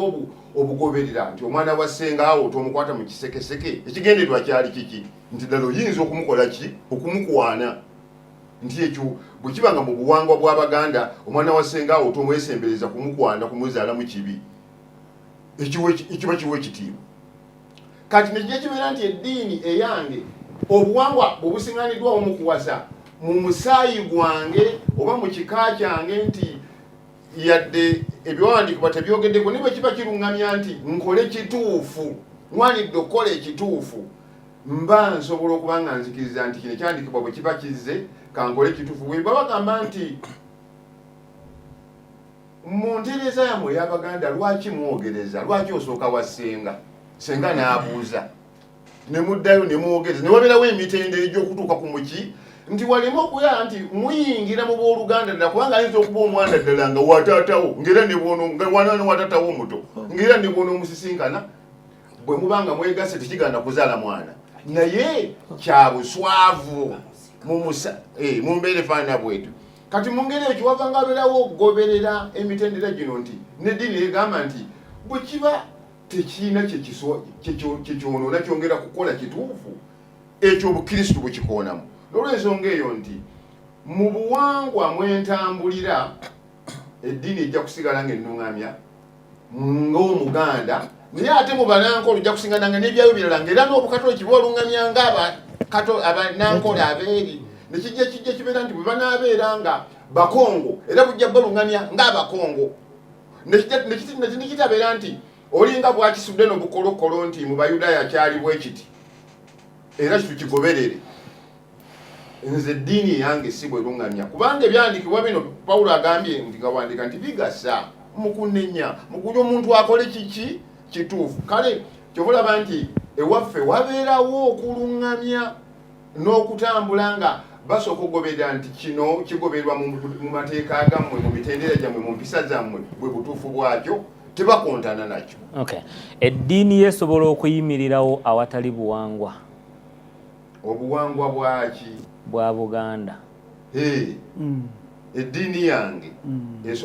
obugoberera nti omwana wa ssengaawo tomukwata mu kisekeseke ekigendererwa kyali kiki nti ddala oyinza okumukola ki okumukwana nti ekyo bwe kiba nga mu buwangwa bw'Abaganda omwana wa ssengaawo tomwesembereza kumukwana kumwezaala mu kibi ekiba kiwa ekitiibwa kati nekijja kibeera nti eddiini eyange obuwangwa bwe busiŋŋaniddwawo mu kuwasa mu musaayi gwange oba mu kika kyange nti yadde ebyawandiikibwa tebyogeddeko ne bwe kiba kiruŋŋamya nti nkole kituufu nwanidde okukola ekituufu mba nsobola okuba nga nzikiriza nti kino ekyandikibwa bwe kiba kizze kankole ekituufu bwe bagamba nti mu ntereeza yammwe ey'Abaganda lwaki mwogereza lwaki osooka wa senga n'abuuza ne muddayo ne mwogereza ne wabeerawo emitendera egy'okutuuka ku muki nti walimu okuyaa nti muyingira mu booluganda ddala kubanga ayinza okuba omwana ddala nga wataatawo ngera ne bwono nga wanana wataatawo omuto ngera ne bwono omusisinkana bwe mubanga mwegase tekigenda kuzaala mwana naye kya buswavu mu mbeera efaanana bwetu kati mu ngeri ekyo wavanga abeerawo okugoberera emitendera gino nti n'eddiini egamba nti bwe kiba tekiina kyekyonoona kyongera kukola kituufu ekyo obukristu bwe kikoonamu n'olw'ensonga eyo nti mu buwangwa mwentambulira eddiini ejja kusigala ng'ennuŋŋamya ng'Omuganda naye ate mu Banankola ojja kusiŋŋananga n'ebyayo birala ng'era n'Obukatoliki bw'olungamya ng'Abanankola abeeri nekijja kibeera nti bwe banaabeera nga Bakongo era bujja balungamya ng'Abakongo nekitabeera nti olinga bwakisudde n'obukolokolo nti mu Bayudaaya kyali bwe kiti era kitukigoberere nze eddiini yange si bwe luŋŋamya kubanga ebyandikibwa bino Pawulo agambye nti gawandiika nti bigasa mu kunenya mu kulya omuntu akole kiki kituufu kale kyobulaba nti ewaffe wabeerawo okuluŋŋamya n'okutambula nga basooka okugoberera nti kino kigobererwa mu mateeka gammwe mu mitendera gyammwe mu mpisa zammwe bwe butuufu bwakyo tebakontana nakyo. Eddiini yesobola okuyimirirawo awatali buwangwa. Obuwangwa bwaki? Bwa Buganda. Eddiini yange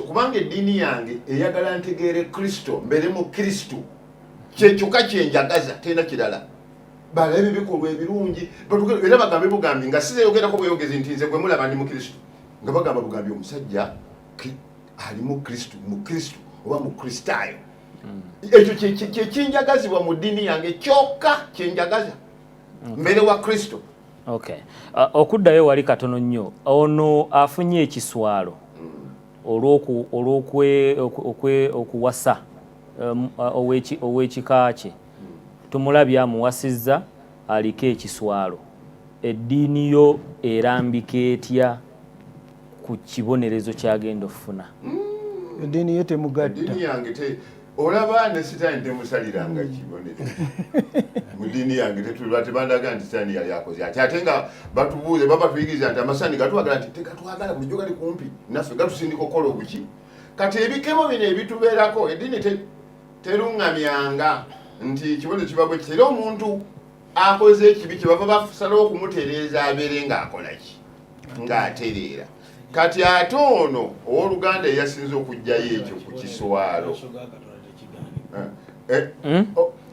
kubanga eddiini yange eyagala ntegeere Kristo mbere mu Kristo kyekyokka kyenjagaza tena kirala balabe bikolwa ebirungi era bagambe bugambi nga sizeyogerako bweyogezi nti nze gwe mulaba ndi mu Kristo nga bagamba bugambi omusajja ali mu Kristo oba mu Kristaayo ekyo kyenjagazibwa mu ddiini yange kyokka kyenjagaza mbere wa Kristo. Okuddayo wali katono nnyo ono afunye ekiswalo okuwasa ow'ekika kye tumulabye amuwasizza aliko ekiswalo eddiini yo erambika etya ku kibonerezo kyagenda okufuna? Eddiini ye temugatta. Eddiini yange olaba ne sitaani temusaliranga kibonero mu ddiini yange tebandaga nti sitaani yali akoze ati ate nga batubuuze baba tuyigiriza nti amasaani gatwagala nti tegatwagala bulijjo gali kumpi naffe gatusindika okukola obuki kati ebikemo bino ebitubeerako eddiini teruŋŋamyanga nti kibonero kiba bwe kitera omuntu akoze ekibi kye bava basalawo okumutereeza abeere ng'akola ki ng'atereera kati ate ono owooluganda eyasinze okugjayo ekyo ku kiswalo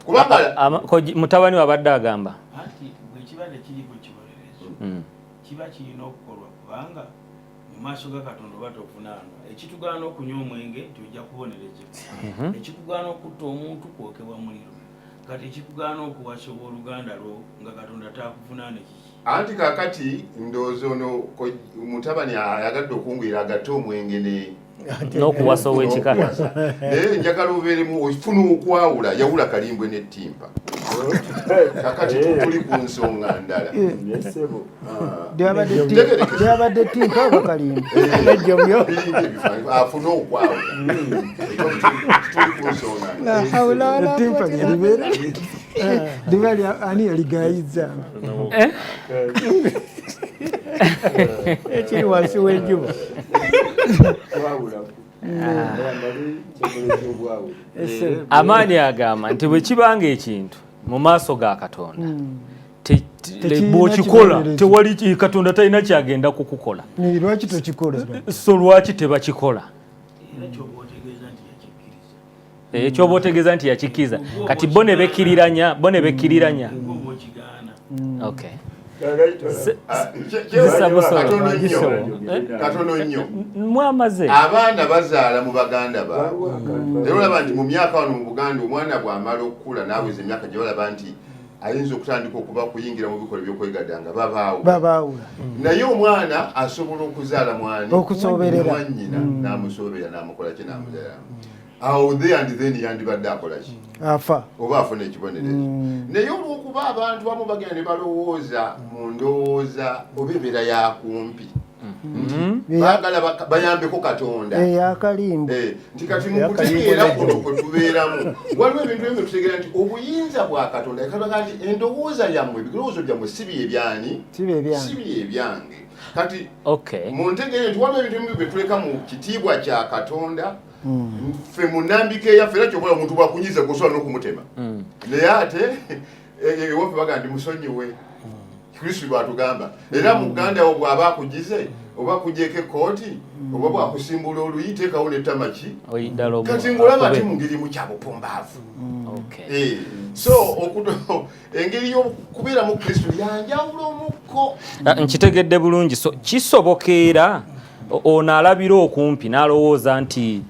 kubanga mutabani wabadde agamba bwekibadde kiri ku kibonerezo kiba kirina okukolwa kubanga mu maaso ga Katonda oba tovunaanwa ekitugaana okunywa omwenge nti ojja kubonerezebwa ekikugaana okutta omuntu kwokebwa muliro kati ekikugaana okuwasa owooluganda lwo nga Katonda taakuvunaane kiki anti kakati ndowooza ono mutabani ayagadde okungwira agatte omwenge n'okuwasa ow'ekika naye njagala obeeremu ofuna okwawula yawula kalimbwe n'ettimpa kakati tuli ku nsonga ndala lyabadde ttimpa oba kalimbe afune okwawula tuli ku nsonga ttimpa lyalibeera liba ani yaligayiza ekiri wansi w'enjuba Amaani agamba nti bwe kibanga ekintu mu maaso ga Katonda bw'okikola tewali Katonda talina kyagenda kukukola lwaki tokikola so lwaki tebakikola ekyoba otegeeza nti yakikkiriza kati bo ne bekkiriranya okay katono nnyo mwamaze abaana bazaala mu baganda baabwe era olaba nti mu myaka wano mu Buganda omwana bw'amala okukula n'aweza emyaka gye balaba nti ayinza okutandika okuba kuyingira mu bikolwa by'okwegaddanga babaawula naye omwana asobola okuzaala mwannyina n'amusoberera n'amukola ki n'amuzaalamu awo then yandibadde akola ki afa oba afuna ekibonerezo naye olw'okuba abantu bamu bagenda ne balowooza mu ndowooza oba ebeera yakumpi baagala bayambeko Katonda eyakalimbe nti kati mu kutegeera kuno kwe tubeeramu waliwo ebintu ebyo tutegeera nti obuyinza bwa Katonda ekalaga nti endowooza yammwe ebirowoozo byammwe si by'ebyani si by'ebyange kati mu ntegeere nti waliwo ebintu ebimu bye tuleka mu kitiibwa kya Katonda ffe mu nnambika eyaffe era kyokola omuntu bwakunyiza gosobola n'okumutema naye ate ewaffe baga ndi musonyiwe Kristo bw'atugamba era mu Uganda awo bw'aba akugize oba kugyeko ekkooti oba bwakusimbula oluyi teekawo n'ettama ki kati ng'olaba ati mu ngeri mu kyabupumbaavu so engeri y'okubeera mu Kristo yanjawulo omukko nkitegedde bulungi so kisobokeera ono alabira okumpi n'alowooza nti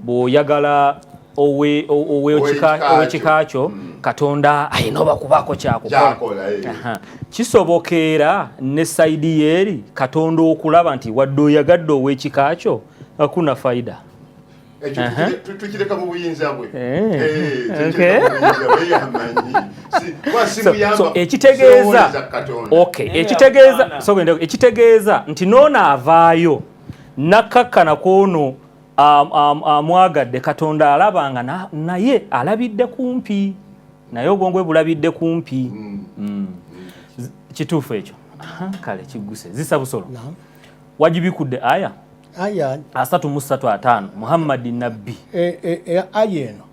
bw'oyagala ow'ekika kyo Katonda ayina obakubaako kyakukola kisobokeera ne sayidi yeeri Katonda okulaba nti wadde oyagadde ow'ekika kyo akuna fayida tukireka mu buyinza bwe ekitegeeza nti noono avaayo nakkakkana kwono amwagadde Katonda alabanga naye alabidde kumpi naye obwongwe bulabidde kumpi kituufu ekyo kale kigguse zisa busolo wagibikudde aya 3:35 Muhammadi nabbi aya eno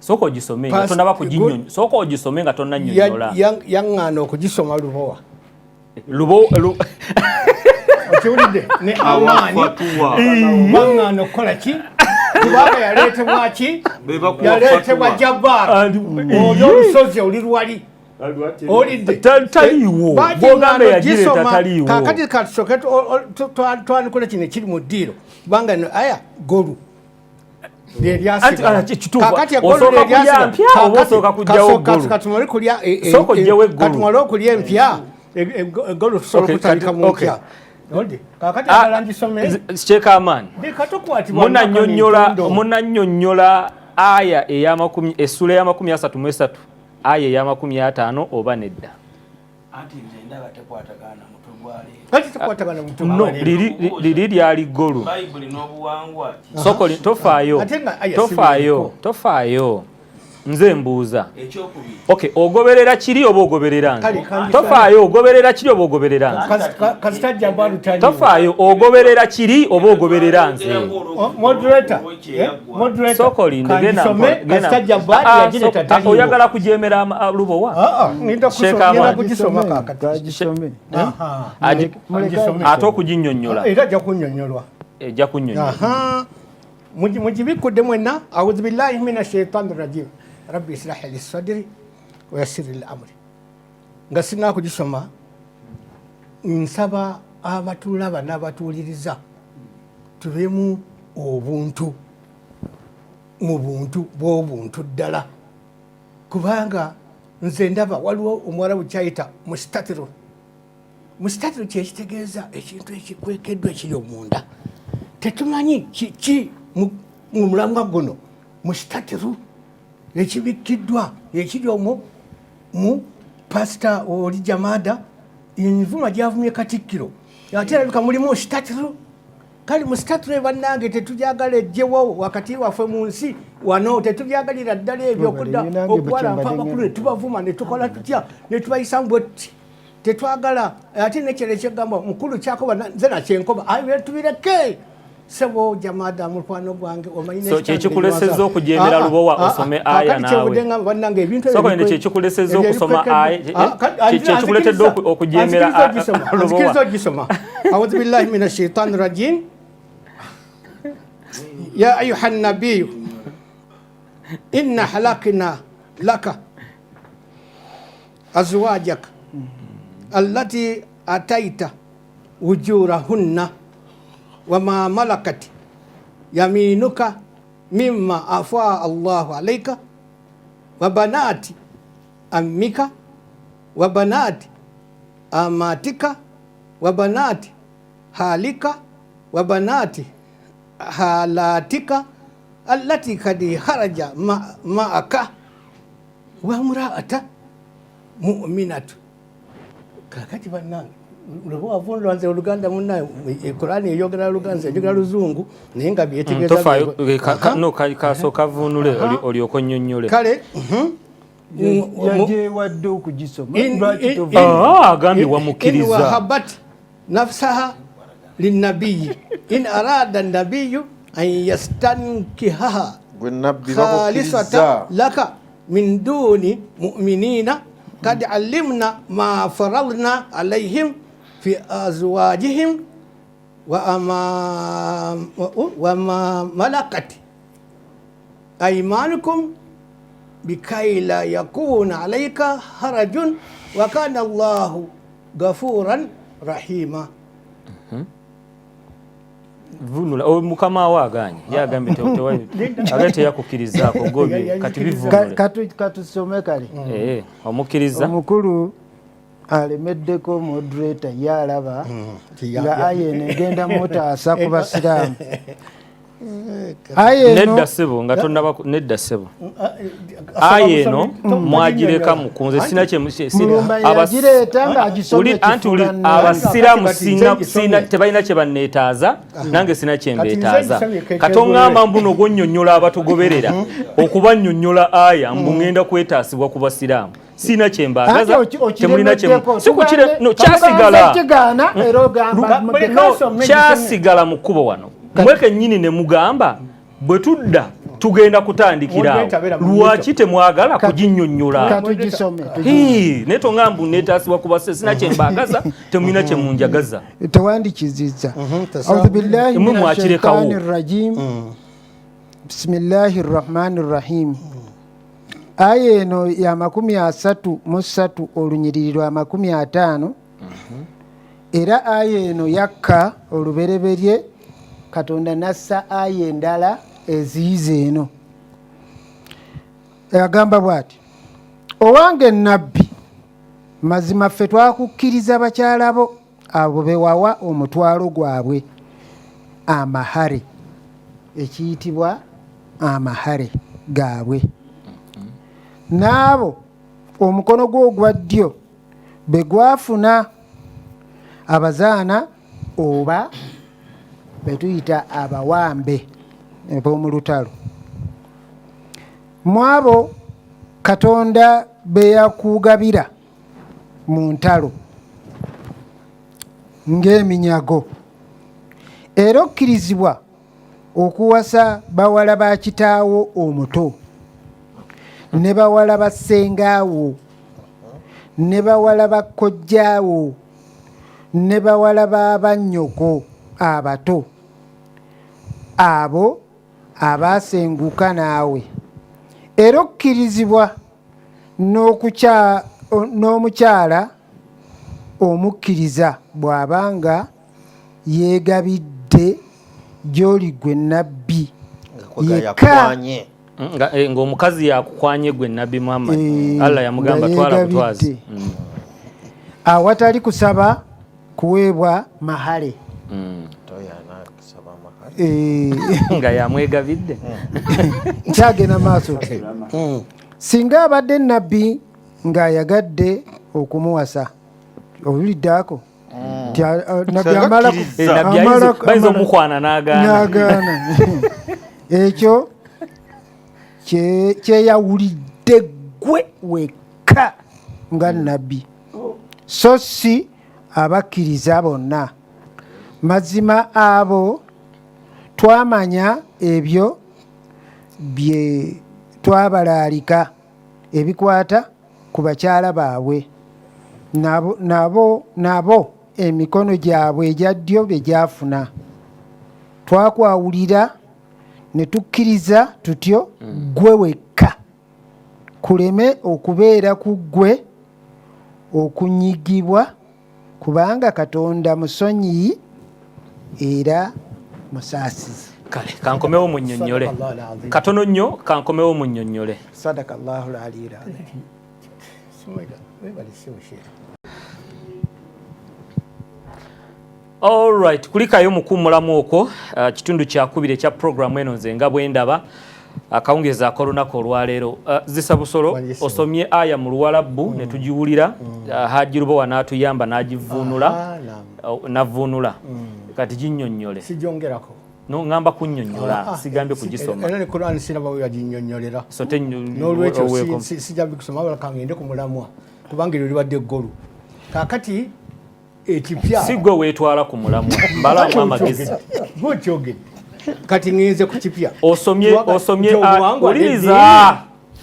soko ogisome nga tonaba kuginyonyola soko ogisome nga tonnanyonyola yaŋŋaana okugisoma lubowa okiwulidde ne amaani baŋŋaana okukola ki kubanga yaleetebwa ki yaleetebwa Jabbaar olyo olusozi oli lwali olidde taliiwo bwogamba yagireeta taliiwo kakati katusoke twanikola kino ekiri mu ddiiro kubanga aya golu katumale okulya empya egolu tusobola okutandika mu mpya Sheikh Aman munannyonnyola aya essula eya 33 aya eya 50 oba nedda anti nze ndaba tekwatagana mutwe gwale kati tekwatagana mutwe no liri lyali ggulu bayibuli n'obuwangwa sokoli tofaayo nze mbuuza okay ogoberera kiri oba ogoberera nze tofaayo ogoberera kiri oba ogoberera nze tofaayo ogoberera kiri oba ogoberera nze sokoli oyagala kujemera lubowa ate okuginnyonnyola ejja kunnyonnyola mujibikudde mwenna audhu billahi mina shaitani rajim rabbi israh li sadri wa yassir li amri nga singa kugisoma nsaba abatulaba n'abatuuliriza tubemu obuntu mu buntu bw'obuntu ddala kubanga nze ndaba waliwo omuwarabu kyayita mustatiru kyekitegeeza ekintu ekikwekeddwa ekiri omunda tetumanyi kiki mu mulamwa guno mustatiru ekibikkiddwa ekiri omwo mu pasita oli jamada envuma gyavumye katikkiro ate erabika mulimu mustatiru kale mustatiru bannange tetujagala ejjewo wakati waffe mu nsi wano tetubyagalira ddala ebyo okudda okuwalampa abakulu ne tubavuma ne tukola tutya ne tubayisamu bwetti tetwagala ate nekyero ekyegamba mukulu kyakoba nze nakyenkoba ayo tubireke sebo jamada mukwano gwange omanyine so kyekikuleseza okujemera lubowa osome aya nawe bannange ebintu soko ne kyekikuleseza okusoma aya kyekikuletedde okujemera lubowa gisoma a'udhu billahi minash shaitani rajim ya ayuha nabiy inna halakna laka azwajaka allati ataita wujurahunna wama malakat yaminuka mimma afaa Allahu alayka wa banati ammika wa banati amatika wa banati halika wa banati halatika allati kad kharaja ma'aka wa mura'ata mu'minatu kakati bannange lubo avundo anze oluganda munna Qur'ani eyogera luganze eyogera luzungu naye nga byetegeeza tofayo no kasoka vunule oli okonnyonnyole kale yaje wadde okugisoma agambye wamukiriza wahabat nafsaha linnabiyi in arada nabiyu an yastankihaha khalisatan laka min duni mu'minina kad alimna ma faradna alayhim fi azwajihim wa ma malakat aymanukum bikay la yakuna alayka harajun wa kana Allahu ghafuran rahima. Vunula o mukama waganye yagambye agate yakukirizaako gobye kati bivunule katusome kale omukiriza omukulu alemeddeko moderator yalaba nga ayene genda motaasa ku basiraamu nedda sebo nga tonnaba nedda sebo ayeno mwagireka mukunze sina abasiraamu sina tebalina kye banneetaaza nange sina kye mbeetaaza katongamba mbuno ogwonnyonnyola abatugoberera okubannyonnyola aya mbu ngenda kwetaasibwa ku basiraamu sina kye mbaagaza temulina kyasigala mu kkubo wano mweke nnyini ne mugamba bwe tudda tugenda kutandikira lwaki temwagala kuginnyonnyola naye tongamba neetaasibwa kuba sina kye mbaagaza temulina kye munjagaza tewandikizizza audhu billahi minash shaitani rrajim bismillahi rrahmani rrahim aya eno ya 33 olunyiriri lwa 50 era aya eno yakka olubereberye Katonda nassa aya endala eziyiza eno agamba bw'ati owange nabbi mazima ffe twakukkiriza bakyala bo abo bewawa omutwalo gwabwe amahare ekiyitibwa amahare gaabwe n'abo omukono gwo ogwa ddyo be gwafuna abazaana oba betuyita abawambe b'omu lutalo. Mu abo Katonda be yakugabira mu ntalo ng'eminyago, era okkirizibwa okuwasa bawala ba kitaawo omuto ne bawala ba ssengaawo ne bawala ba kkojjaawo ne bawala ba bannyoko abato, abo abaasenguka naawe, era okkirizibwa n'omukyala omukkiriza bw'abanga yeegabidde gy'oli gwe nnabbi yekka ng'omukazi yakukwanye gwe nnabbi Muhammad Allah yamugamba twala butwazi awatali kusaba kuweebwa mahale nga yamwegabidde kyagenda maaso. Singa abadde nnabbi ng'ayagadde okumuwasa, owuliddeako bayinza omukwana n'agaana ekyo kyeyawulidde gwe wekka nga nnabbi, so si abakkiriza bonna. Mazima abo twamanya ebyo bye twabalaalika ebikwata ku bakyala baabwe, nabo emikono gyabwe egya ddyo bye gyafuna. Twakwawulira ne tukkiriza tutyo gwe wekka, kuleme okubeera ku ggwe okunyigibwa, kubanga Katonda musonyiyi era musaasizi. Kale kankomewo munnyonnyole katono nnyo, kankomewo munnyonnyole. Sadakallahu al-aliyyil azim. Alright, kulikayo mukuumulamu okwo kitundu kyakubiri ekya programu eno nze nga bwe ndaba akawungeza ak'olunaku olwaleero. Zisabusolo osomye aya mu Luwalabu ne tugiwulira, Haji Lubowa n'atuyamba n'agivuunula navuunula, kati ginnyonnyole. Sijongerako. No ngamba kunnyonnyola, sigambye kugisoma. Era ne Qur'an siraba we yaginnyonnyolera. Sote n'olwekyo sijambi kusoma wala kangende ku mulamwa kubanga eryo libadde eggolu. Kaakati ekipya si gwe weetwala ku mulamwa mbalamu amagezi bw'okyogedde kati ngenze ku kipya. Osomye oliriza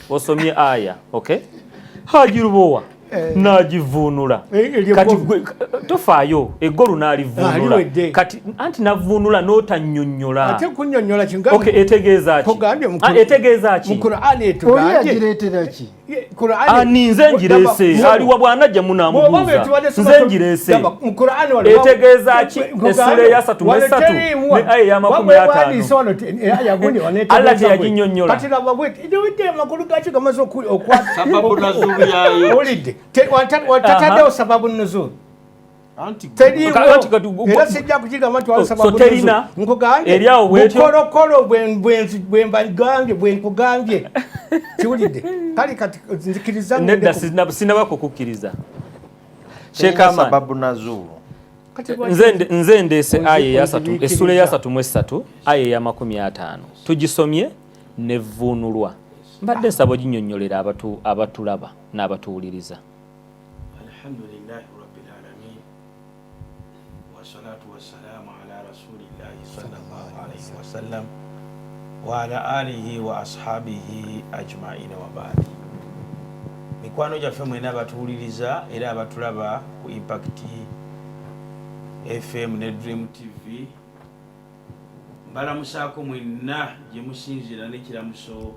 osomye aya, okay? Haji Lubowa n'agivuunula, kati tofaayo eggolu n'alivuunula, kati anti navuunula n'otannyonnyola. Ate kunnyonnyola kingabi? Okay, etegeeza ki? Etegeeza ki? Mu Qur'an etugambye. Oli yagireetera ki? Nze ngireese, aliwa bw'anajja munaamubuuza. Nze ngireese. Etegeeza ki? Essula eya 3:3 ne aya ya 50. Allah teyaginnyonnyola. Kati laba bwete amakulu gaakyo gamaze okwata sababu nazulu yayo. Olidde watataddewo sababu nuzulu. Era sijja kukigamba nti waliwo sababu nuzulu. Nkugambye bukolokolo bwe mbagambye bwe nkugambye kiwulidde. Kale kati nzikiriza nedda sinaba kukukkiriza. Shekama sababu nazulu. Nze ndeese aya ya 3, essula ya 3:3 aya ya 50. Tugisomye nevuunulwa. Mbadde nsaba ginnyonnyolera abatulaba n'abatuwuliriza. Alhamdulillahi rabbil alamin wassalatu wassalamu ala rasulillahi sallallahu alayhi wasallam wa ala alihi wa ashabihi ajma'ina wa ba'di. Mikwano gyaffe mwena abatuwuliriza era abatulaba ku Impact FM ne Dream TV, mbalamusaako mwenna gye musinzira n'ekiramuso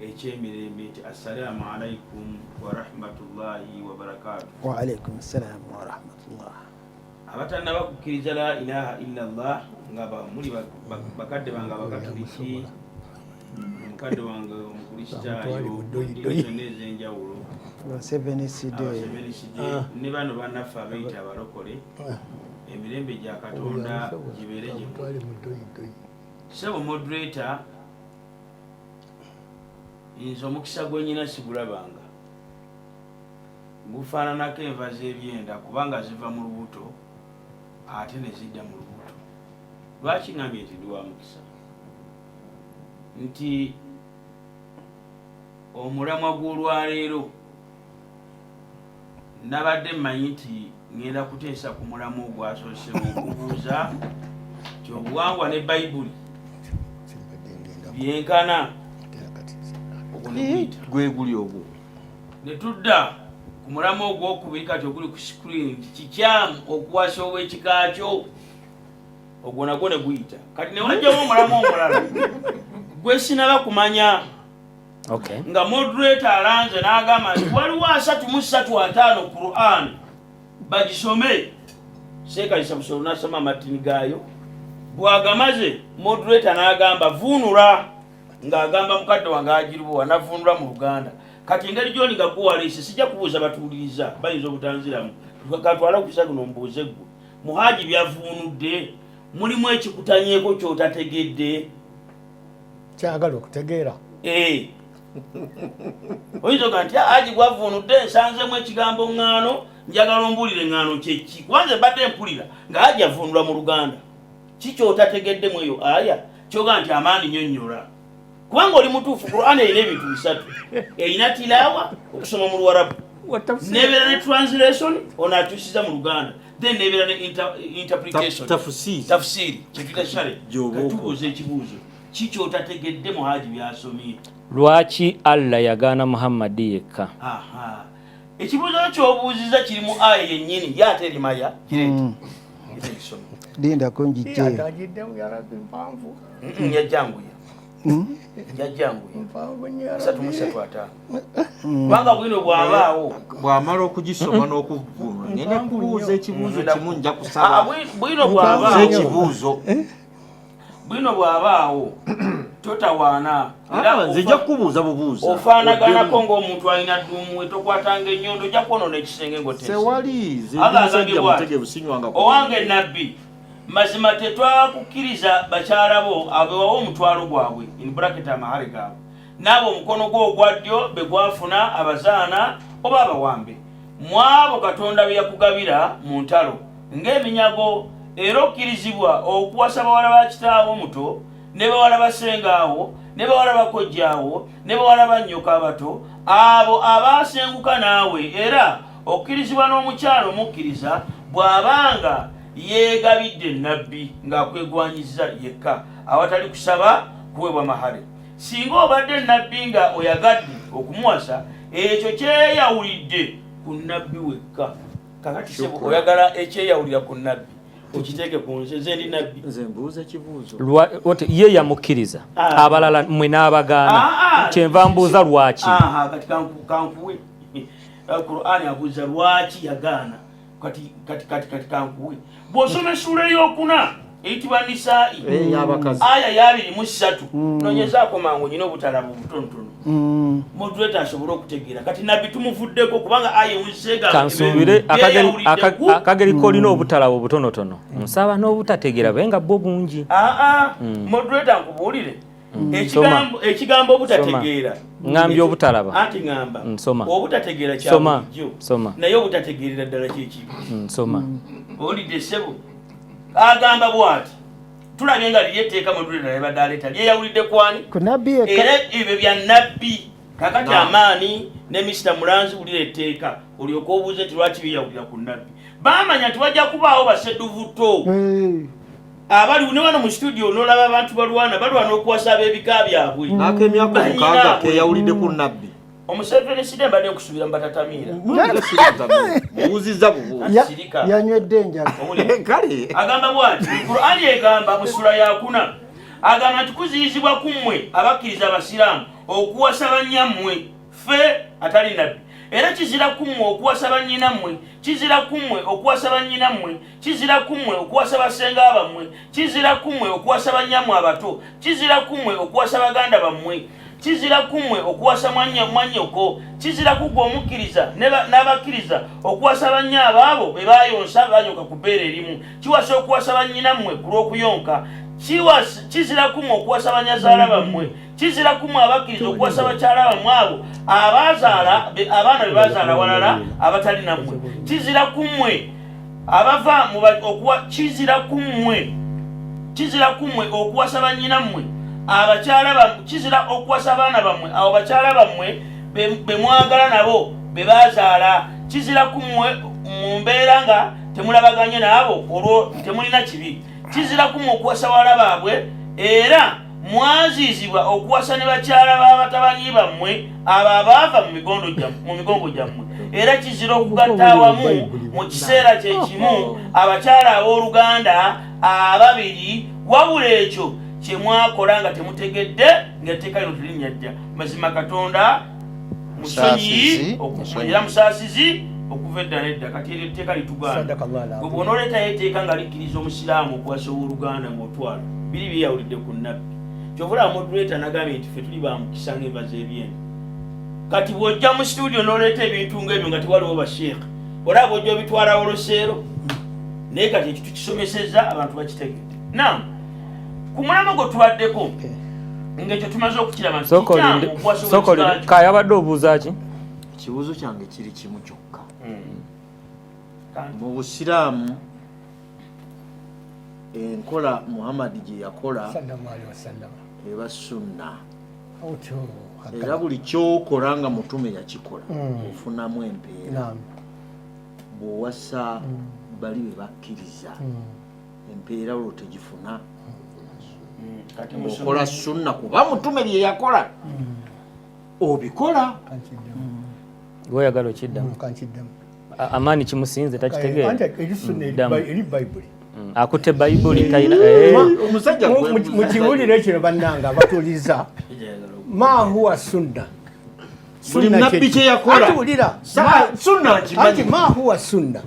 ekyemirembe nti assalamu alaikum wa rahmatullahi wa barakatuh. Wa alaikum assalam wa rahmatullah. Abatannaba kukkiriza la ilaha illallah nga muli bakadde bange abakatoliki, mukadde wange omukristaayo, zonna ez'enjawulo, ne bano bannaffe abayita abalokole, emirembe gya Katonda gibeere gye muli. Sabo moderator, nze omukisa gwe nnyina sigulabanga. gufaananako enva z'ebyenda kubanga ziva mu lubuto ate ne zidda mu lubuto. Lwaki ngambye nti ndi wa mukisa? Nti omulamwa gw'olwaleero nabadde mmanyi nti ngenda kuteesa ku mulamu ogwasosewo okubuuza nti obuwangwa ne bayibuli byenkana gwe guli ogwo. Ne tudda ku mulamu ogwokubiri kati oguli ku screen nti kikyamu okuwasa obw'ekika kyo, ogwo nagwo ne guyita. Kati ne wajjamu omulamu omulala gwe sinaba kumanya. Okay. Nga moderator alanze n'agamba nti waliwo 335 Quran bagisome. Sekalisa busolo n'asoma amatini gaayo. Bwagamaze moderator n'agamba vunula, ng'agamba mukadde wange agiruwa navunula mu Luganda. Kati engeri gy'oli nga guwalise sijja kubuuza batuuliriza bayinza obutanziramu. Tukatwala ku kisa guno mbuuze ggwe. Muhaji byavunudde mulimu ekikutanyeeko ky'otategedde. Kyagala okutegeera. Oyinza nti Haji gwavunudde nsanzemu ekigambo ŋŋaano njagala ombuulire ŋŋaano kyeki. Kwanze mbadde mpulira nga Haji avunula mu Luganda. Kikyotategeddemu eyo aya kyoga nti amaani nnyonnyola. Kubanga oli mutuufu Qur'an erina ebintu bisatu. Erina tilaawa okusoma mu Luwarabu. Nebeera ne translation ono akyusiza mu Luganda. Then nebeera ne interpretation. Tafsiri. Kyetugasale. Katubuuza ekibuuzo. Kikyotategedde mu Haji byasomye. Lwaki Allah yagaana Muhammadi yekka? Ekibuuzo ky'obuuziza kiri mu aya yennyini yate erimaya kireti. Linda konjije. Yatagiddemu yalaga mpanvu. Yajjanguya. Yajjanguya. 3:5. Kubanga bwino bw'abaawo. Bw'amala okugisoma n'okuvvuunula. Ngenda kubuuza ekibuuzo kimu nja kusaba. Bwino bw'abaawo. Ekibuuzo. Bwino bw'abaawo. Totawaana. Nzija kubuuza bubuuza. Ofaanaganako ng'omuntu alina dduumwe tokwatanga ennyondo ojja kwonona ekisenge ng'otese. Sewali. Owange nabbi. Mazima tetwakukkiriza bakyala bo abewawo omutwalo gwabwe in bracket amahale gaabwe. N'abo omukono gwo ogwa ddyo be gwafuna abazaana oba abawambe. Mwabo Katonda be yakugabira mu ntalo ng'eminyago era okkirizibwa okuwasa bawala ba kitaawo omuto ne bawala basengaawo ne bawala bakojjaawo ne bawala bannyoka abato abo abaasenguka naawe era okkirizibwa n'omukyalo omukkiriza bw'abanga yeegabidde nabbi ng'akwegwanyiza yekka awatali kusaba kuweebwa mahale. Singa obadde nabbi nga oyagadde okumuwasa ekyo kyeyawulidde ku nabbi wekka. Kakati sebo oyagala ekyeyawulira ku nabbi okiteeke ku nze ndi nabbi. Nze mbuuza ekibuuzo. Ye yamukkiriza abalala mmwe n'abagaana. Kyenva mbuuza lwaki. Kati kankuwe. Qur'an abuuza lwaki yagaana. Kati kankuwe. Bw'osoma essula ey'okuna eyitibwa Nisaa'i aya 23 nonyezaako mangu nyina obutalabu butonotono moderator asobole okutegeera. Kati nabbi tumuvuddeko kubanga aya ewuziseega kansuubire akageri kolina obutalabu butonotono nsaba n'obutategeera benga bwo bungi. Moderator nkubuulire ekigambo obutategeera ngambye obutalaba anti ngamba obutategeera kyabujjo naye obutategeerera ddala kyekibi. Nsoma olidde ssebo agamba bw'ati tulabye nga liri etteeka moderator yabadde aleeta lyeyawulidde kwani era ebyo bya nabbi. Kakati amaani ne Mr. Mulanzi wulira etteeka olyoka obuuze nti lwaki biyawulira ku nabbi. Baamanya nti wajja kubaawo basedduvuto abali ne wano mu studio n'olaba abantu balwana okuwasa ab'ebika byabwe. N'ak'emyaka 6 keyawulidde ku nabbi. Omuseveni sidde mbadde nkusubira mbatatamiira. Buuziza bubuuzi. Yanywedde enjala. Kale. Agamba bw'ati Qur'an egamba mu sura ya 4 agamba nti kuziyizibwa ku mmwe abakkiriza abasiraamu okuwasa bannyammwe ffe atali nabbi. Era kizira ku mmwe okuwasa bannyinammwe, kizira ku mmwe okuwasa bannyinammwe, kizira ku mmwe okuwasa basenga bammwe, kizira ku mmwe okuwasa bannyammwe abato, kizira ku mmwe okuwasa baganda bammwe, kizira ku mmwe okuwasa mwannyoko, kizira ku gwe omukkiriza n'abakkiriza okuwasa bannyaabo abo be baayonsa banyoka ku bbeere erimu, kiwasa okuwasa bannyinammwe ku lw'okuyonka, kizira ku mmwe okuwasa banyazaala bammwe, kizira kumwe abakkiriza okuwasa bakyala bammwe abo abazaala abaana be bazaala walala abatali nammwe kizira kumwe abava kizira kumwe okuwasa bannyinammwe abakyala bammwe kizira okuwasa abaana bammwe abo bakyala bammwe be mwagala nabo be bazaala kizira kumwe mu mbeera nga temulabaganye naabo olwo temulina kibi kizira kumwe okuwasa wala baabwe era mwaziizibwa okuwasa ne bakyala b'abatabanyi bammwe abo abaava mu migongo gyammwe era kizira okugatta awamu mu kiseera kyekimu abakyala ab'oluganda ababiri wabula ekyo kye mwakola nga temutegedde ng'etteeka lino telinnya dda mazima Katonda musonyi okuera musaasizi okuva edda nedda kati eryo etteeka litugaana bw'onooleetayo etteeka nga likkiriza omusiraamu okuwasa ow'oluganda ng'otwala biri byeyawulidde ku nnabbi kyovula moduleta nagambye nti ffe tuli bamukisa ng'enva z'ebyenda kati bw'ojja mu studio n'oleeta ebintu ng'ebyo nga tewaliwo basheekha olaba bw'ojja obitwala oloseero naye kati ekyo tukisomesezza abantu bakitegedde nam ku mulama gwe tubaddeko ng'ekyo tumaze okukiraba nti kaya abadde obuuza ki ekibuuzo kyange kiri kimu kyokka mu busiraamu enkola Muhammad gye yakola eba sunna era buli kyokola nga mutume yakikola ofunamu empeera bw'owasa bali be bakkiriza empeera olwo tegifuna okola sunna kuba mutume bye yakola obikola oyagala okiddamu amaani kimusinze takitegeera akutte bayibuli talina omusajja mukiwulire kino bannanga abatuuliza ma huwa sunna buli nabbi kye yakola anti ma huwa sunna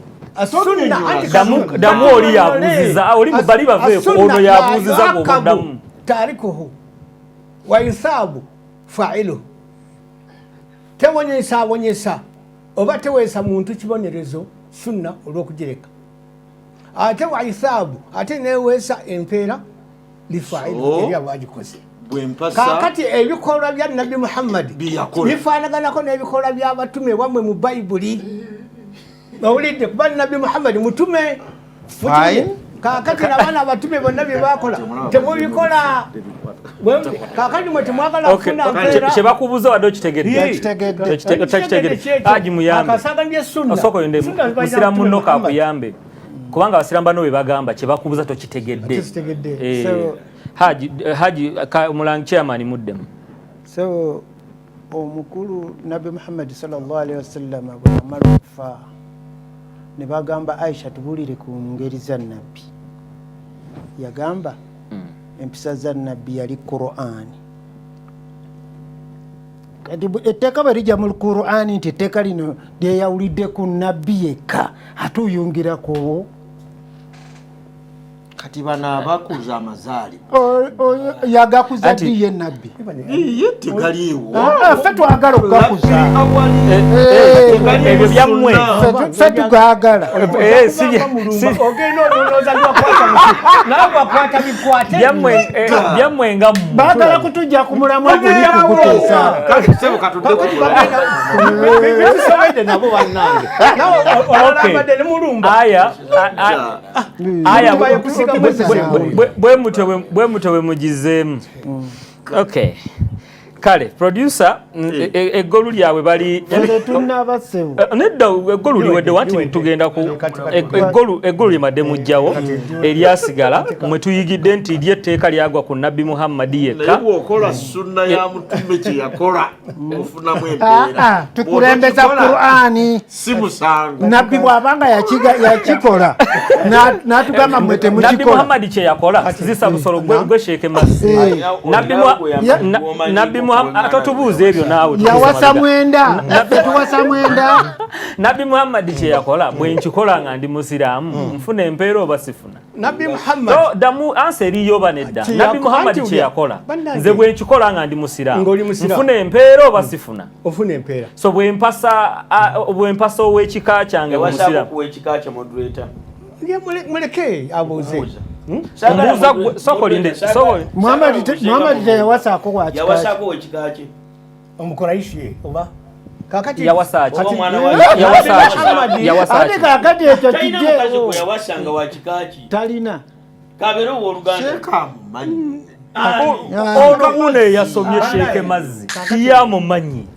damu oli yabuuziza oli mubali baveeko ono yabuuziza gobuddamu tarikuhu wa yusabu failuhu tewonyesa oba teweesa muntu kibonerezo sunna olw'okugireka ate wa yusabu ate neweesa empeera lifailu eri abagikoze kakati ebikolwa bya nabbi Muhammad bifaanaganako n'ebikolwa by'abatume bamwe mu bayibuli owulidde kuba nabbi Muhammad mutume kakati n'abaana abatume bonna bye bakola temubikola kakati mwe temwagala kufuna mpeera kyebakubuuza wadde okitegedde aji muyambe akasaganya sunna osoko yonde musiramu munno kakuyambe kubanga abasiramu bano bwe bagamba kyebakubuuza tokitegedde haji mulangi chairman muddemu so omukulu nabbi Muhammad sallallahu alaihi wasallam bwe yamala okufa ne bagamba Aisha tubulire ku ngeri za nabbi yagamba empisa za nabbi yali Qur'ani kati etteeka bwe lijja mu Qur'ani nti etteeka lino lyeyawulidde ku nabbi yekka ate oyongirako kati bano abakuza amazaali yagakuza ddi ye nabbi ye tegaliiwo ffe twagala okugakuza ebyo byammwe ffe tugaagala ogenda olowooza lwakwata nawe wakwata bikwate byammwe nga mmwe baagala kutujja ku mulamwa guli kuguteesa bisobedde nabo bannange nawe olabadde ne mulumba aya bwe mutwe bwe mugizeemu okay kale producer eggolu lyabwe bali nedda eggolu liwedde wanti tugenda ku eggolu limadde mujjawo eryasigala mwe tuyigidde nti lyetteeka lyagwa ku nabbi Muhammad yekka naye bw'okola sunna ya mutume kye yakola ofunamu empeera tukulembeza Qur'ani si musango nabbi bw'abanga yakikola n'atugamba mwe temukikola nabbi Muhammad kye yakola zisa busolo gwe sheeke masi nabbi atotubuuza ebyo naawe yawasa mwenda tuwasa mwenda nabbi Muhammad kye yakola bwe nkikola nga ndi musiraamu nfuna empeera oba sifuna nabbi Muhammad damu ansa eriyo oba nedda nabbi Muhammad kye yakola nze bwe nkikola nga ndi musiraamu nfuna empeera oba sifuna ofuna empeera so bwe mpasa ow'ekika kyange musiraamu ow'ekika kye moderator muleke abuuze Mbuuza sokolinde Muhammad teyawasaako wa kikaaki. Yawasaako wa kikaaki. Omukuraishi oba kakati yawasaaki. Ate kakati ekyo Talina mukazi gwe yawasanga wa kikaaki. talina. Kabeera owooluganda. Ono yasomye Sheikh Mazzi tiyamumanyi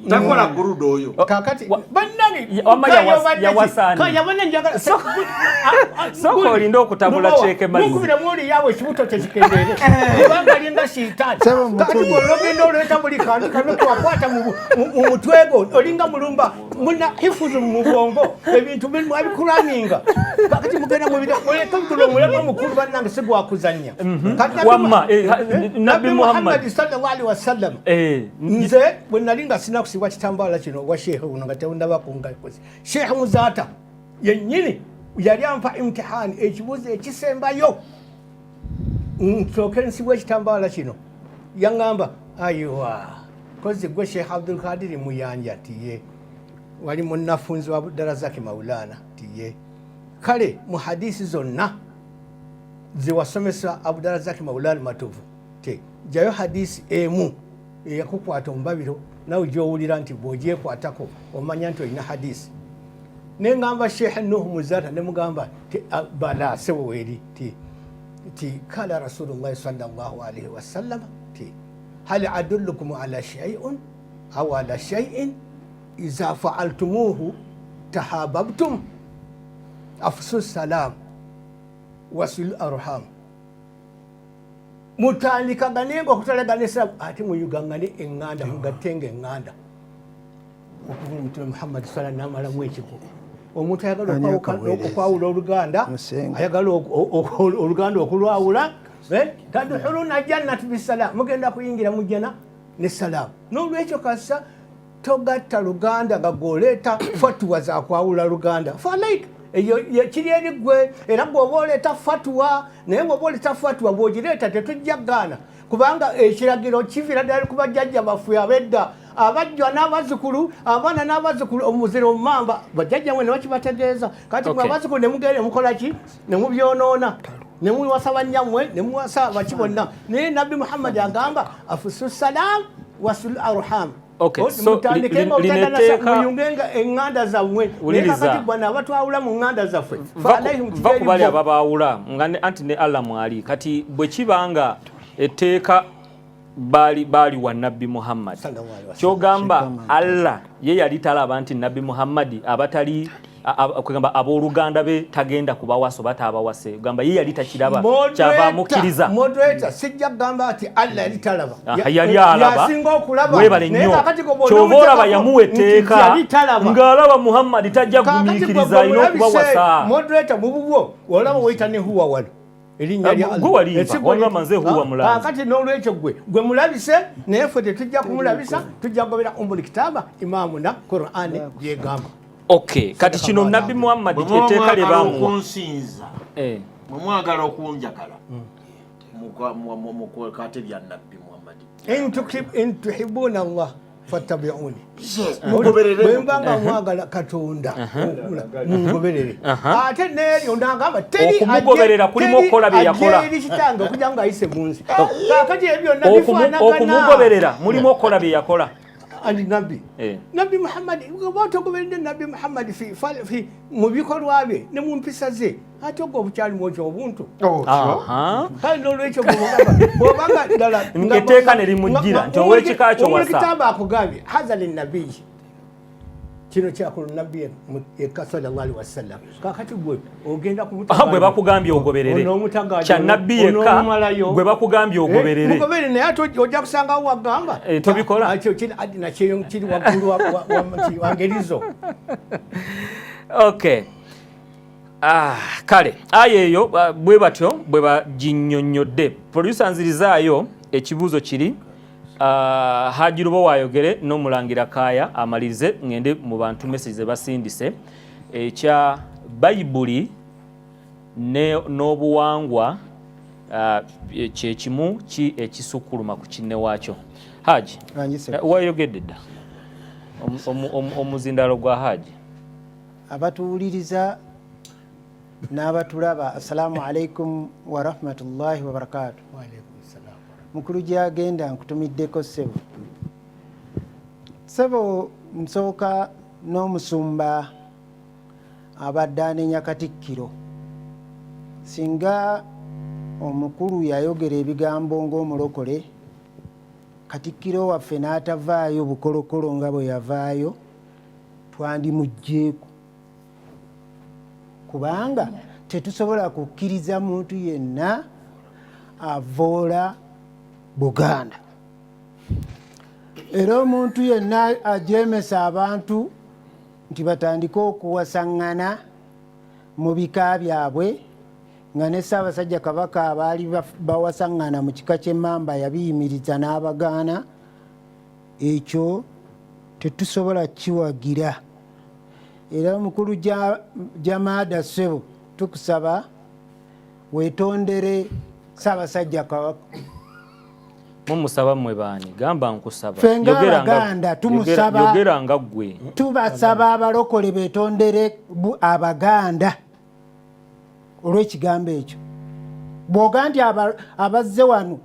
takola gurudo oyo kakati bannange yawasaani soko olinda okutabula Sheikh Mazzi mukubira mwoli yawe ekibuto kyekikendere kubanga linga shiitaani kakati ologenda oleeta buli kantu kano twakwata mu mutwego olinga mulumba muna hifuzu mu bwongo ebintu bikulaminga kakati mugenda muleka mtulo muleka mukulu bannange sigwakuzannya wamma Nabi Muhammad sallallahu alaihi wasallam nze bwe nalinga sina kusibwa kitambala kino wa sheikh uno nga tewundaba kunga kozi sheikh Muzata yennyini yali ampa imtihani ekibuzo ekisembayo nsooke nsibwa ekitambala kino yaŋŋamba ayiwa kozi gwe Sheikh Abdul Qadir Muyanja tiye wali munnafunzi wa Abdarazaki Maulana tiye kale mu hadisi zonna ziwasomesa Abdarazaki Maulana matuvu te jayo hadisi emu eyakukwata omubabiro nawe gyowulira nti bw'ogyekwatako omanya nti olina hadisi neŋŋamba Sheikh Nuh Muzata ne mugamba bala sebo weeri ti kala Rasulullah sallallahu alaihi wasallam ti hal adullukum ala shay'in aw ala shay'in idza fa'altumuhu tahabbtum afsu salam wasil arham mutandika ganengo okutalaganisa ate muyugangane eŋŋanda mugatenga eŋŋanda okuva Mtume Muhammad sallallahu alaihi wasallam mwekiko omuntu ayagala okwawula oluganda ayagala oluganda okulwawula tadkhuluna jannati bisalam mugenda kuyingira mu jjana ne salamu n'olwekyo kasa togatta luganda nga gw'oleeta fatuwa za kwawula luganda falike eyo kiri eri gwe era bw'oba oleeta fatuwa naye bw'oba oleeta fatuwa bw'ogireeta tetujja gaana kubanga ekiragiro kivira ddala ku bajjajja baffe ab'edda abajjwa n'abazzukulu abaana n'abazzukulu omuziro omumamba bajjajja mwe ne bakibategeeza kati mwe abazzukulu ne mugenda mukola ki ne mubyonoona ne muwasa bannyammwe ne muwasa baki bonna naye Nabbi Muhammad agamba afusu salam wasul arham muyungenga eŋŋanda zammwe nakati bwana abatwawula mu ŋŋanda zaffe va ku bali ababaawula anti ne Allah mwali kati bwe kibanga etteeka baali wa Nabbi Muhammad kyogamba Allah ye yali talaba nti Nabbi Muhammad abatali kugamba abooluganda be tagenda kubawasa bataabawase gamba ye yali takiraba kyava mukkiriza moderator sijja kugamba ati Allah yali talaba yali alaba yasinga okulaba webale nnyo kyova olaba yamuwa etteeka ng'alaba Muhammad tajja kugumiikiriza alina okubawasa moderator mu bubwo olaba weyita ne huwa wano erinnya lya Allah kakati n'olwekyo gwe mulabise naye ffe tetujja kumulabisa tujja kugobera umbul kitaaba imaamu na Qur'ani gyegamba. Okay, kati kino Nabbi Muhammad kyetteeka lye baamuwa mwe mwagala okunjagala mukate bya Nabbi Muhammad in tuhibbuna Allah fattabi'uni mugoberere mbanga mwagala Katonda mugoberere ate neryo ndagamba teri okumugoberera kulimo okola bye yakola eri kitanga okujja nga ayise munsi kakati ebyo nabifaanagana okumugoberera mulimo okola bye yakola andi Nabbi Nabbi Muhammad batogoberere Nabbi Muhammad fi mu bikolwa bye ne mu mpisa ze ate ogwo obukyali mwokyo obuntu kale n'olwekyo bwobanga ddala etteeka ne limujjira nti ow'ekika kyo wasa kitaba akugambye haza linnabiyi kino kyakulu nabbi eka sallallahu alaihi wasallam kakati gwe ogenda kumutanga bwe bakugambye ogoberere kya nabbi eka gwe bakugambye ogoberere mugoberere naye ate ojja kusanga wagamba tobikola adina kiri waggulu wangerizo. Okay. Kale aya eyo bwe batyo bwe baginnyonnyodde producer nzirizaayo ekibuuzo kiri Haji Lubo wayogere n'omulangira Kaaya amalirize ngende mu bantu message basindise ekya Bayibuli n'obuwangwa kyekimu ki ekisukuluma ku kinne waakyo. Haji wayogedde dda omuzindalo gwa Haji abatuwuliriza n'abatulaba assalamu alaikum warahmatullahi wabarakatu. Mukulu gyagenda nkutumiddeko ssebo. Ssebo nsooka n'omusumba abadde anenya Katikkiro. Singa omukulu yayogera ebigambo ng'omulokole, Katikkiro waffe n'atavaayo bukolokolo nga bwe yavaayo, twandimugjeeko. Kubanga tetusobola kukkiriza muntu yenna avoola Buganda. Era omuntu yenna ajemesa abantu nti batandike okuwasaŋŋana mu bika byabwe, nga ne Ssaabasajja Kabaka abaali bawasaŋŋana mu kika ky'Emmamba yabiyimiriza n'abagaana, ekyo tetusobola kiwagira. Era mukulu Jamaada ssebo, tukusaba weetondere Ssaabasajja Kabaka. Mumusaba mmwe baani? Gamba nkusaba. Fenga Abaganda tumusaba. Yogera nga ggwe. Tubasaba abalokole beetondere Abaganda olw'ekigambo ekyo. Bw'oga nti abazze wano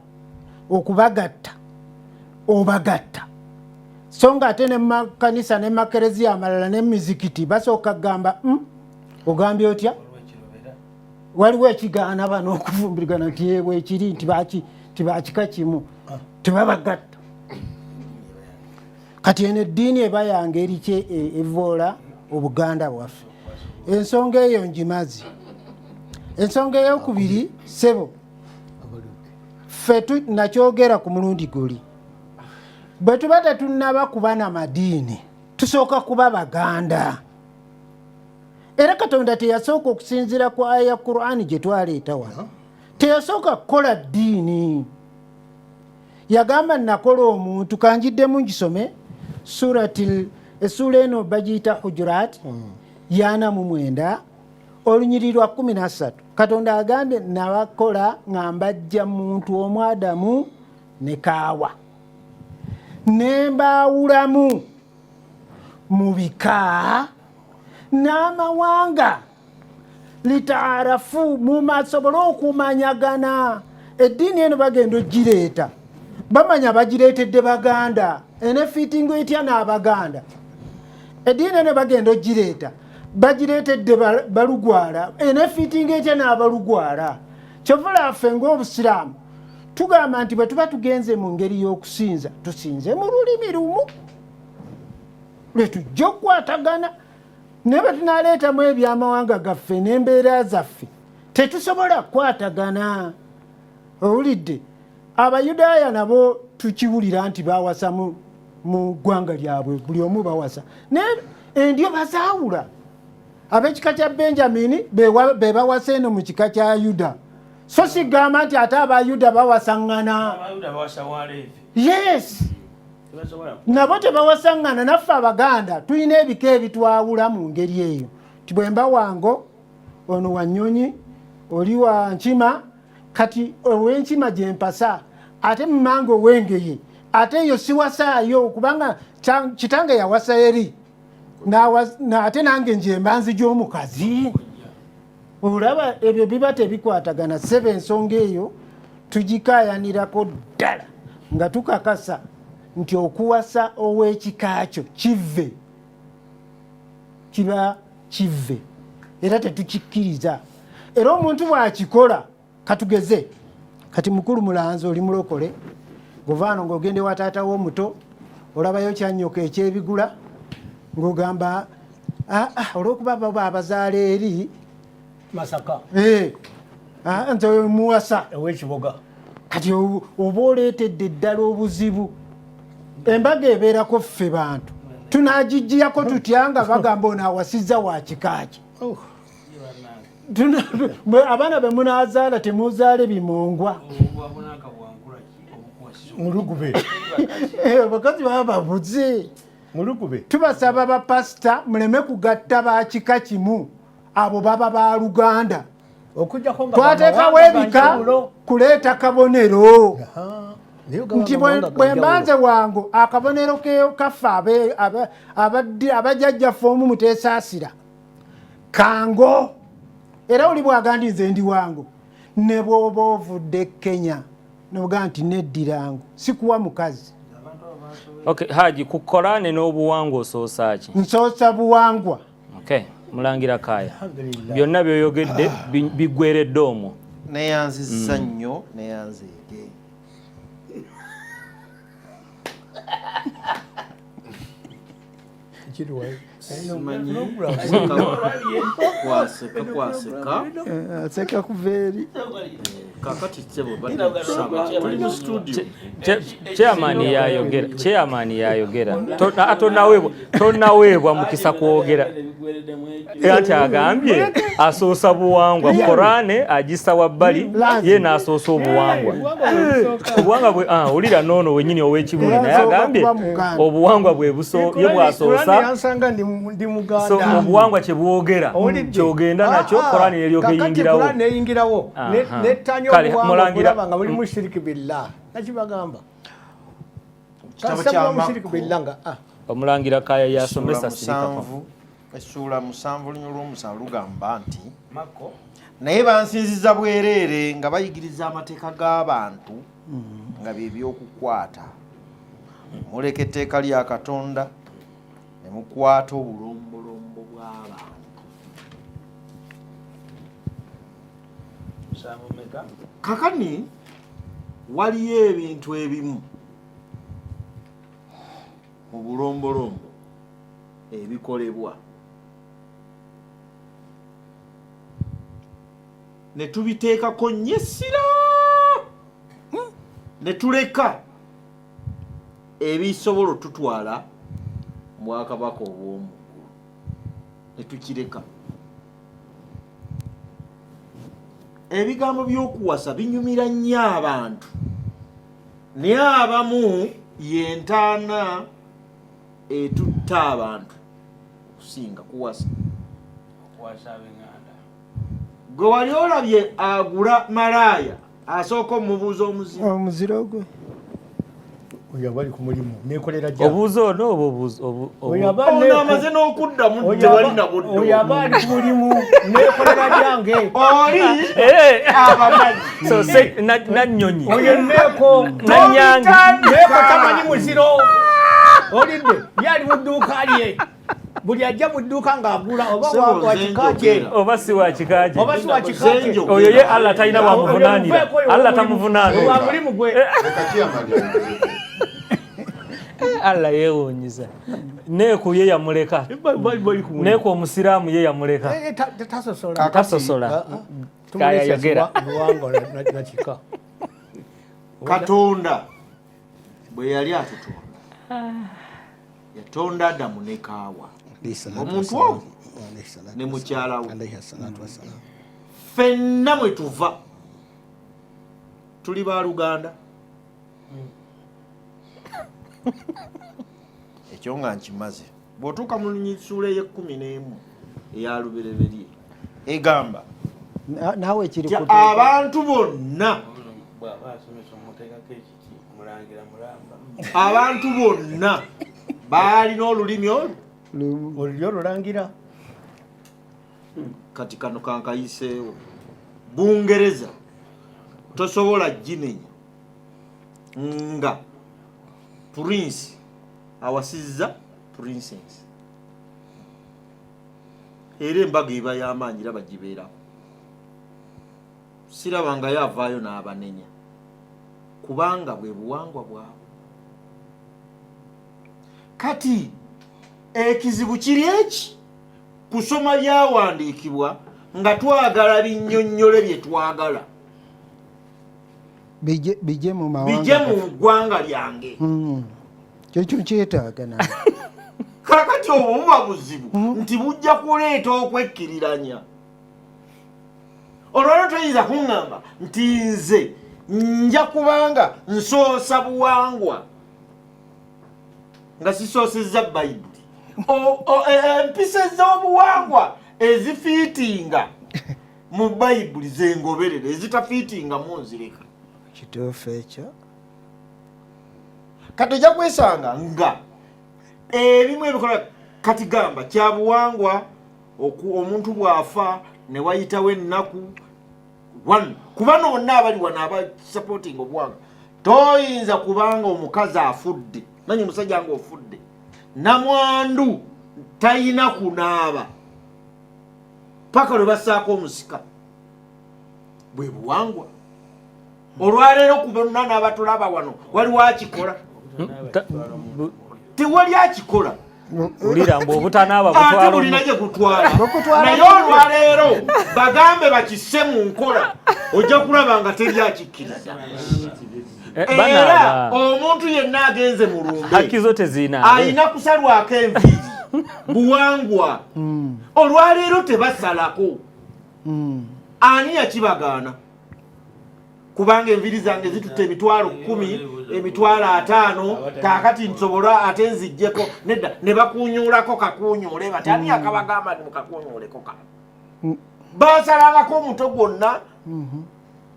okubagatta, obagatta. So nga ate ne makanisa ne makereziya amalala ne mizikiti basooka kugamba ogambye otya? Waliwo ekigaana bano okuvumbirigana nti yeebwe ekiri nti bakika kimu tebabagatta. Kati eno eddiini eba yange eriki evoola Obuganda bwaffe. Ensonga eyo ngimazi. Ensonga eyokubiri, ssebo, ffe nakyogera ku mulundi guli, bwe tuba tetunnaba kuba na madiini tusooka kuba Baganda. Era Katonda teyasooka okusinziira ku aya ya Qur'ani gye twaleeta wano, teyasooka kukola ddiini. Yagamba nakola omuntu, kanjiddemu ngisome essula eno bagiyita Hujurat 49 olunyiriri lwa 13. Katonda agambye nabakola nga mbajja muntu omwadamu ne kaawa, ne mbaawulamu mu bika n'amawanga litaarafu, mumasobole okumanyagana. Eddiini eno bagenda ogireeta, bamanya bagireetedde Baganda, enefiitingo etya n'Abaganda. Eddiini eno bagenda ogireeta, bagireetedde Balugwala, enefiitingo etya n'Abalugwala. Kyovula ffe ng'Obusiraamu tugamba nti bwe tuba tugenze mu ngeri y'okusinza, tusinze mu lulimi lumu lwe tujja okukwatagana. Naye bwe tunaleetamu ebyamawanga gaffe n'embeera zaffe tetusobola kukwatagana. Owulidde? Abayudaaya nabo tukiwulira nti bawasa mu ggwanga lyabwe, buli omu bawasa. Naye endyo bazaawula. Ab'ekika kya Benjamini be bawasa eno mu kika kya Yuda. So sigamba nti ate Abayuda bawasaŋŋana. Yes. Nabo tebawasaŋŋana. Naffe Abaganda tulina ebika ebitwawula mu ngeri eyo. Ti bwemba wango, ono wa Nnyonyi, oli wa Nkima, kati ow'Enkima gye mpasa, ate Mmange ow'Engeye, ate eyo siwasaayo kubanga kitange yawasa eri, ate nange njemba nzij'omukazi. Olaba ebyo biba tebikwatagana. Ssebo ensonga eyo tugikaayanirako ddala nga tukakasa nti okuwasa ow'ekika kyo kivve, kiba kivve, era tetukikkiriza. Era omuntu bw'akikola, katugeze kati mukulu Mulanzi oli mulokole, govaano ng'ogende wa taata w'omuto, olabayo kyannyoka ekyebigula, ng'ogamba olw'okuba baba abazaala eri Masaka. Nze muwasa Ow'Ekiboga. kati oba oleetedde ddala obuzibu. Embaga ebeerako ffe bantu tunagijjiyako tutya nga bagamba ono awasizza wa kika ki? Abaana be munaazaala temuzaale bimongwa. Mulugube. Abakazi baba babuze. Mulugube. Tubasaba bapasita muleme kugatta ba kika kimu, abo baba ba Luganda. Twateekawo ebika kuleeta kabonero. Nti bwe mbanze wangu akabonero kaffe abajjajjaffe omu muteesaasira kango era oli bwagandi nze ndi wangu ne bwoba ovudde Kenya nobuga nti neddirangu sikuwa mukazi. Okay, Haji ku Korane n'obuwangwa osoosa ki? Nsoosa buwangwa. Okay, Mulangira Kaya. Byonna byoyogedde bigweredde omwo. Neyanzizza nnyo neyanzeege. Aseka kuveeri kakati ssebo tuli mu studio. Chairman yayogera tonnaweebwa mukisa kwogera anti agambye asoosa buwangwa Korane agisa wabbali ye n'asoosa obuwangwa bwe olira noono wenyini ow'ekibuli naye agambye obuwangwa bwe ye bwasoosa so obuwangwa kye bwogera kyogenda nakyo Korane neryoke yingirawo nettanya obuwangwa bulaba nga buli mushiriki billah nakibagamba Omulangira Kaya yasomesa Sirikafu essula 7 lunyulu lw'omusanvu lugamba nti naye bansinziza bwereere nga bayigiriza amateeka g'abantu nga bye by'okukwata muleka etteeka lya Katonda ne mukwata obulombolombo bw'abantu. Kakani waliyo ebintu ebimu mu bulombolombo ebikolebwa ne tubiteekako nnyo essira ne tuleka ebisobola tutwala mu Bwakabaka obw'omuggulu ne tukireka. Ebigambo by'okuwasa binyumira nnyo abantu naye abamu yentaana etutta abantu okusinga kuwasa. Gwe wali olabye agula malaaya asooka omubuuza omuziro gwe oyo bali ku mulimu nekolera obuuzo ono ono amaze n'okuddamu tewali nabudde oyo abali ku mulimu nekolera jange oli abamanyi nannyonyi oyo neko nanyange neko tamanyi muziro olidde yali mu dduuka lye buli ajja mu dduuka ng'agula oba wa kikaje oba si wa kikaje oba si wa kikaje oyo ye Allah talina wamuvunaanira Allah tamuvunaanira wa mulimu gwe Allah yeewuunyiza neeku ye yamuleka neeku omusiraamu ye yamuleka tasosola Kaya yogera Katonda bwe yali atutonda yatonda Adamu ne Kaawa omuntu omu ne mukyala we ffenna mwe tuva tuli baaluganda ekyo nga nkimaze. Bw'otuuka mu Lunyisula ey'e11 eya Lubereberye egamba naawe kiri abantu bonna abantu bonna baalina olulimi olulyo olulangira kati kano kankayiseewo Bungereza tosobola ginenya nga Prince awasizza princess era embaga eba y'amaanyi raba gibeerawo sirabanga yavaayo n'abanenya kubanga bwe buwangwa bwabwe. Kati ekizibu kiri eki kusoma byawandiikibwa nga twagala binnyonnyole bye twagala bijje mu ggwanga lyange kyekyo kyetaaga nawe kakati obwo buba buzibu nti bujja kuleeta okwekkiriranya. Olwalwo toyinza kuŋŋamba nti nze nja kubanga nsoosa buwangwa nga sisoosezza Bayibuli. Empisa ez'obuwangwa ezifiitinga mu Bayibuli zengoberere ezitafiitinga mu nzireka. Kituufu ekyo. Kati ojja kwesanga nga ebimu ebikola kati gamba kya buwangwa omuntu bw'afa ne wayitawo ennaku kuba nonna abali wano aba supporting obuwanga toyinza kubanga omukazi afudde manyi omusajja nga ofudde namwandu tayina kunaaba paka lwe basaako omusika bwe buwangwa olwaleero kubonna n'abatulaba wano waliwo akikola tewali akikola ulira mbu obutanaaba ate bulina gye kutwala naye olwaleero bagambe bakisse mu nkola ojja kulaba nga teri akikkiriza era omuntu yenna agenze mu lumbe haki zote zina alina kusalwako enviiri buwangwa olwaleero tebasalako ani yakibagaana kubanga enviiri zange zitutte emitwalo 10 emitwalo 5 kaakati nsobola ate nzijjeko nedda ne bakunyuulako kakunyuule bati ani akabagamba ni mukakunyuuleko ka basalangako omuto gwonna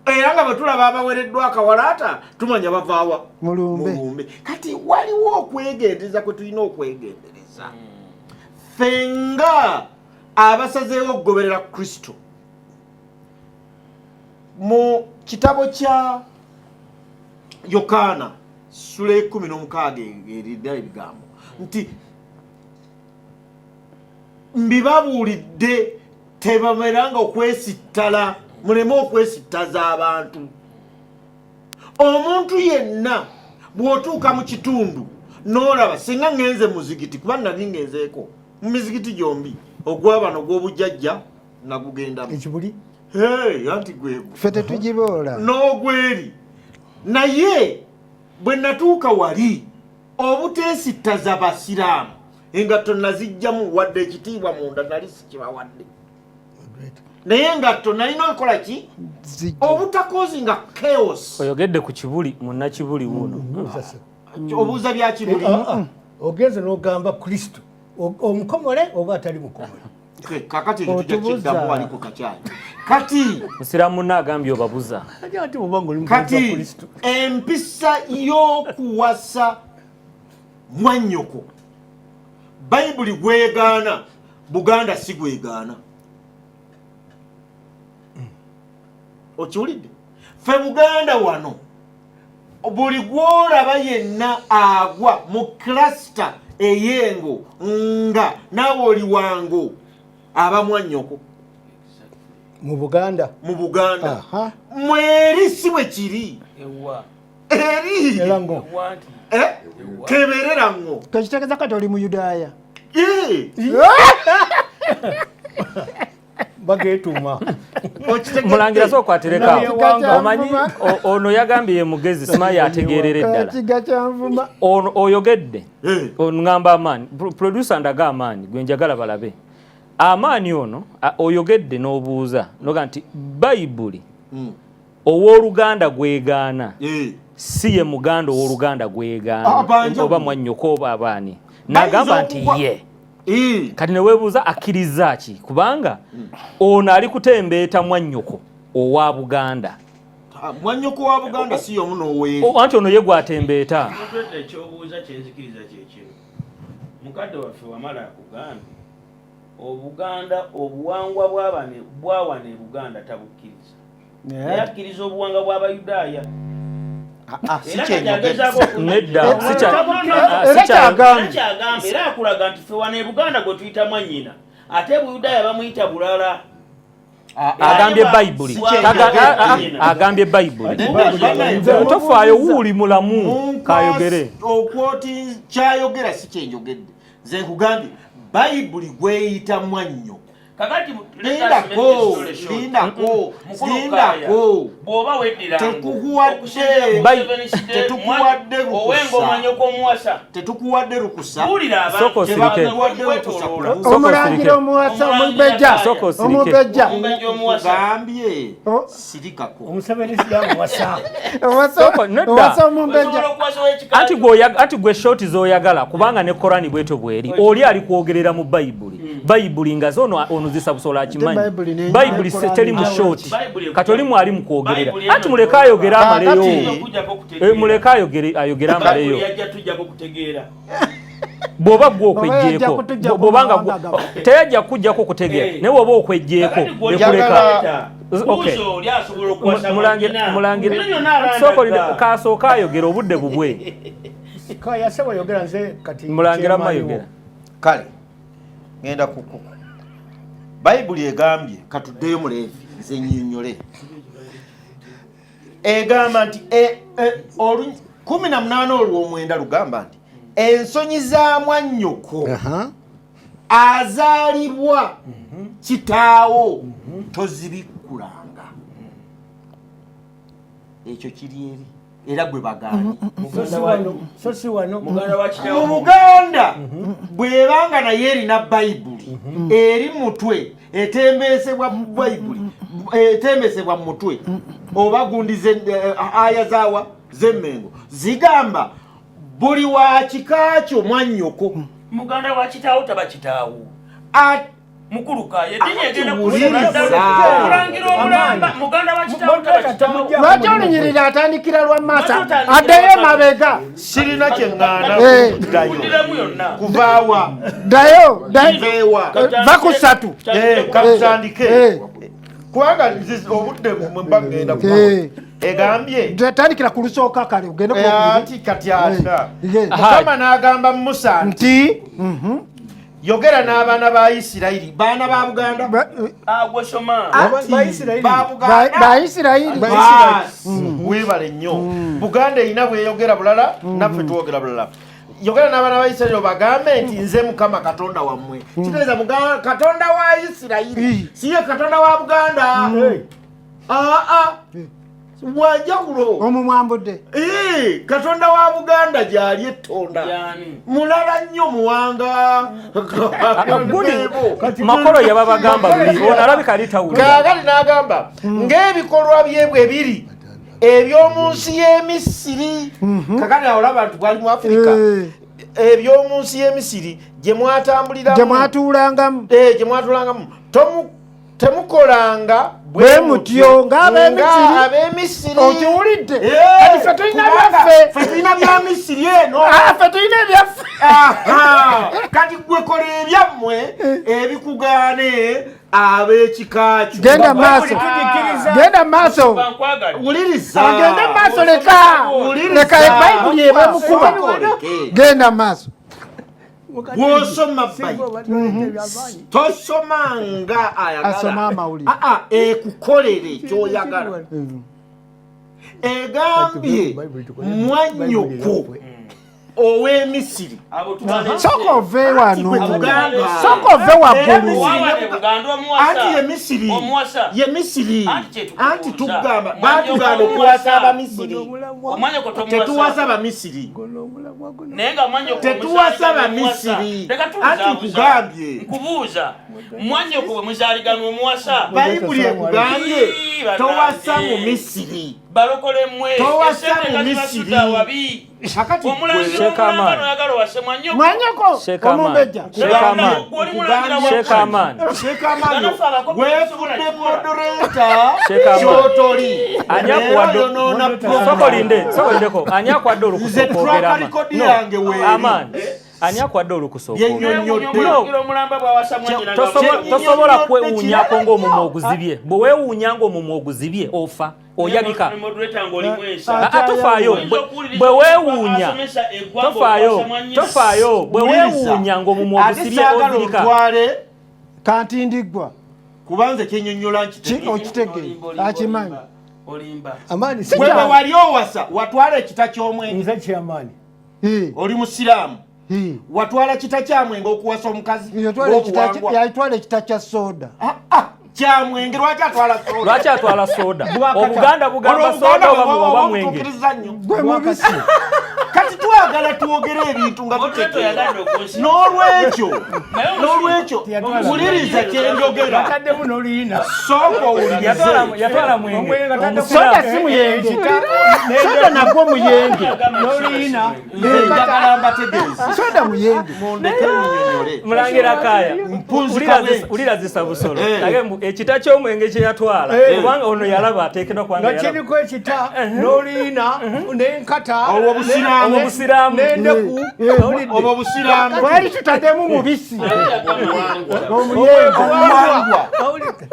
era nga bwe tulaba abawereddwa akawalaata tumanya bavaawa mulumbe kati waliwo okwegendereza kwe tulina okwegendereza fenga abasazeewo okugoberera Kristo mu kitabo kya Yokaana sura 16 eridda ebigambo nti mbibabuulidde tebameranga okwesittala muleme okwesittaza abantu omuntu yenna bw'otuuka mu kitundu n'olaba singa ngenze muzigiti kuba nali ngenzeeko mu mizigiti gyombi ogw'abano gw'obujjajja nagugendamu ekibuli anti gwego ffe tetugiboola n'ogweri naye bwe natuuka wali obuteesittaza basiraamu engatto nazijjamu wadde ekitiibwa munda nali sikibawadde naye engatto nalina okola ki obutakozi nga chaos oyogedde ku kibuli munnakibuli wuno obuuza bya kibuli ogenze n'ogamba Kristo omukomole oba atali mukomole kakati tujja kiddamu waliko kakyali kati musiramu naagambye obabuza kati empisa y'okuwasa mwannyoko bayibuli gwegaana Buganda si gwegaana okiwulidde ffe Buganda wano buli gwolaba yenna agwa mu klasita eyengo nga nawe oli wango aba mwannyoko mu Buganda mweri si bwe kiri eri keberera ngo kakitegeeza kati oli mu Yudaaya bageetuma mulangira so kwatereka omanyi ono yagambye ye mugezi simayi ategeerera eddala oyogedde ngamba amaani producer ndaga amaani gwe njagala balabe amaani ono oyogedde n'obuuza noga nti bayibuli owooluganda gwegaana si ye muganda owooluganda gwegaana oba mwannyoko oba abaani nagamba nti ye kati neweebuuza akkiriza ki kubanga ono ali kutembeeta mwannyoko owa Buganda mwannyoko wa Buganda si y'omu n'oweeri anti ono ye gwatembeeta ekyobuuza kyenzikiriza kyekino mukadde waffe wamala akuganda obuganda obuwangwa bwawana e Buganda tabukkiriza naye akkiriza obuwangwa bw'Abayudaaya sikyagamba era akulaga nti ffe wano e Buganda gwe tuyita mwannyina ate Buyudaaya bamuyita bulala agambye bayibuli agambye bayibuli tofaayo wuuli mulamu kayogere okwoti kyayogera si kyenjogedde nze nkugambye bayibuli gweyita mwannyo lindako bw'oba tetukuwadde lukusa omulangira omuwasa omubejja gambye sirikako owasa omubejja anti gwe shoti zoyagala kubanga ne Korani bweto bweri oli ali kwogerera mu bayibuli nga zono zisa busobola akimanyi bayibuli teri mu shoti kati oli mwali mu kwogerera anti muleka ayogera amaleyo muleka ayogera amaleyo bwoba gwo okwejjeeko bwobanga teyajja kujjako kutegeera naye woba okwejjeeko bekuleka mulangira kasooka ayogera obudde bubwe mulangira mayogera kale ngenda kuku bayibuli egambye katuddeyo muleevi nze nnyonnyole egamba nti 18 olw'omwenda lugamba nti ensonyi za mwannyoko azaalibwa kitaawo tozibikkulanga ekyo kiri eri era gwe bagaani mu Buganda bwebanga naye erina bayibuli eri mutwe etembesebwa mu bayibuli etembesebwa mu mutwe oba gundi aya zaawa z'emmengo zigamba buli wa kika kyo mwannyoko muganda wa kitaawo taba kitaawo mukuluka yedini egenda kulangira omulamba muganda wa kitaawo taba kitaawo lwaki olunyirira atandikira lwa masa addeyo mabega sirina kyeŋŋaana kudiremu yonna kuvaawa ddayo va ku 3 katutandike kubanga obudde mba ngenda kuvaawa egambye tandikira ku lusooka kale ogende ati kati ata mukama n'agamba Musa nti yogera n'abaana ba Isirayiri baana ba Buganda Bayisirayiri weebale nnyo Buganda erina bweyogera bulala naffe tuwogera bulala yogera n'abaana ba Isirayiri bagambe nti nze Mukama Katonda wammwe kitegeeza Katonda wa Isirayiri siye Katonda wa Buganda wajagulo omumwambudde Katonda wa Buganda gyali ettonda mulala nnyo muwanga makolo yababagamba luli ono alabika alitawulira kaakati n'agamba ng'ebikolwa byebwe biri eby'omu nsi y'e Misiri kakati awo olaba nti gwali mu Afirika eby'omu nsi y'e Misiri gye mwatambuliramu gye mwatuulangamu temukolanga bwe mutyo ng'ab'emisiri okiwulidde kati ffe tulina byaffe ffe tulina bya Misiri eno ffe tulina ebyaffe kati gwe kola ebyammwe ebikugaane ab'ekika kyo genda maaso wuliriza agende maaso leka ebayibuli ebamukuba genda maaso bw'osoma tosomanga ayagala ekukolere kyoyagala egambye mwannyoko ow'Emisiri soka ove wano soka ove waggulu anti ye Misiri anti tugamba batugamba okuwasa Abamisiri tetuwasa Abamisiri tetuwasa Abamisiri anti tugambye nkubuuza mwannyoko bwe muzaaliganwa omuwasa bayibuli ekugambye towasa mu Misiri balokolemmwe towasa mu Misiri kakati mwanyoko omumbejja wefudde moderator kyotoli sokolindeko ani akwadde olukusokoogera ani akwadde olukusokotosobola kwewuunyako ng'omumwa oguzibye bwe weewuunya ng'omumwa oguzibye ofa oyabika tofaayo bwe weewuunya tofaayo bwe weewuunya ng'omumwa oguzibye ozirika kanti ndiggwa kubanze kyenyonnyola okitegeere akimanyi wewe wali owasa watwala ekita ky'omwenge oli musiraamu watwala kita kyamwenge okuwasa omukazi yatwala ekita kya soda kyamwenge lwaki atwala soda obuganda bugamba soda oba mwenge gwe mubisi kati twagala twogere ebintu nga tutegeera n'olwekyo wuliriza kyenjogera sooka yatwala mwenge soda si muyenge soda nagwo muyenge njagala mbategeeza soda muyenge mundeke nnyonnyole mulangira Kaaya ulira zisa busolo ekita ky'omwenge kye yatwala kubanga ono yalaba ateekedwa kubanga kiriko ekita n'oliina n'enkata obusiraamu busiraamu obo busiraamu twali tutademu mubisi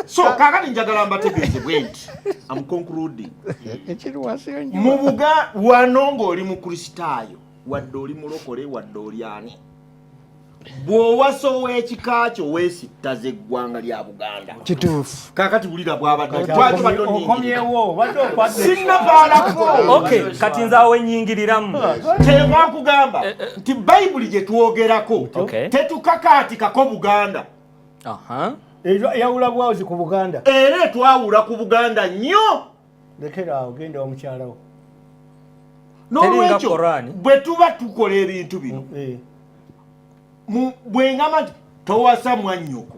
so kakati njagala mbategeeze bwenti am concluding mu buga wano ng'oli mu kristaayo wadde oli mulokole wadde oli ani bw'owasa ow'ekika kyo weesittaza eggwanga lya Buganda kituufu kakati bulira bwabadde sinnapaalako kati nze awo ennyingiriramu kyeva nkugamba nti bayibuli gye twogerako tetukakaatikako Buganda yawula bwazi ku Buganda era twawula ku Buganda nnyo lekeraawo genda omukyalawo n'olwekyo bwe tuba tukola ebintu bino bwengamba nti towasa mwannyoko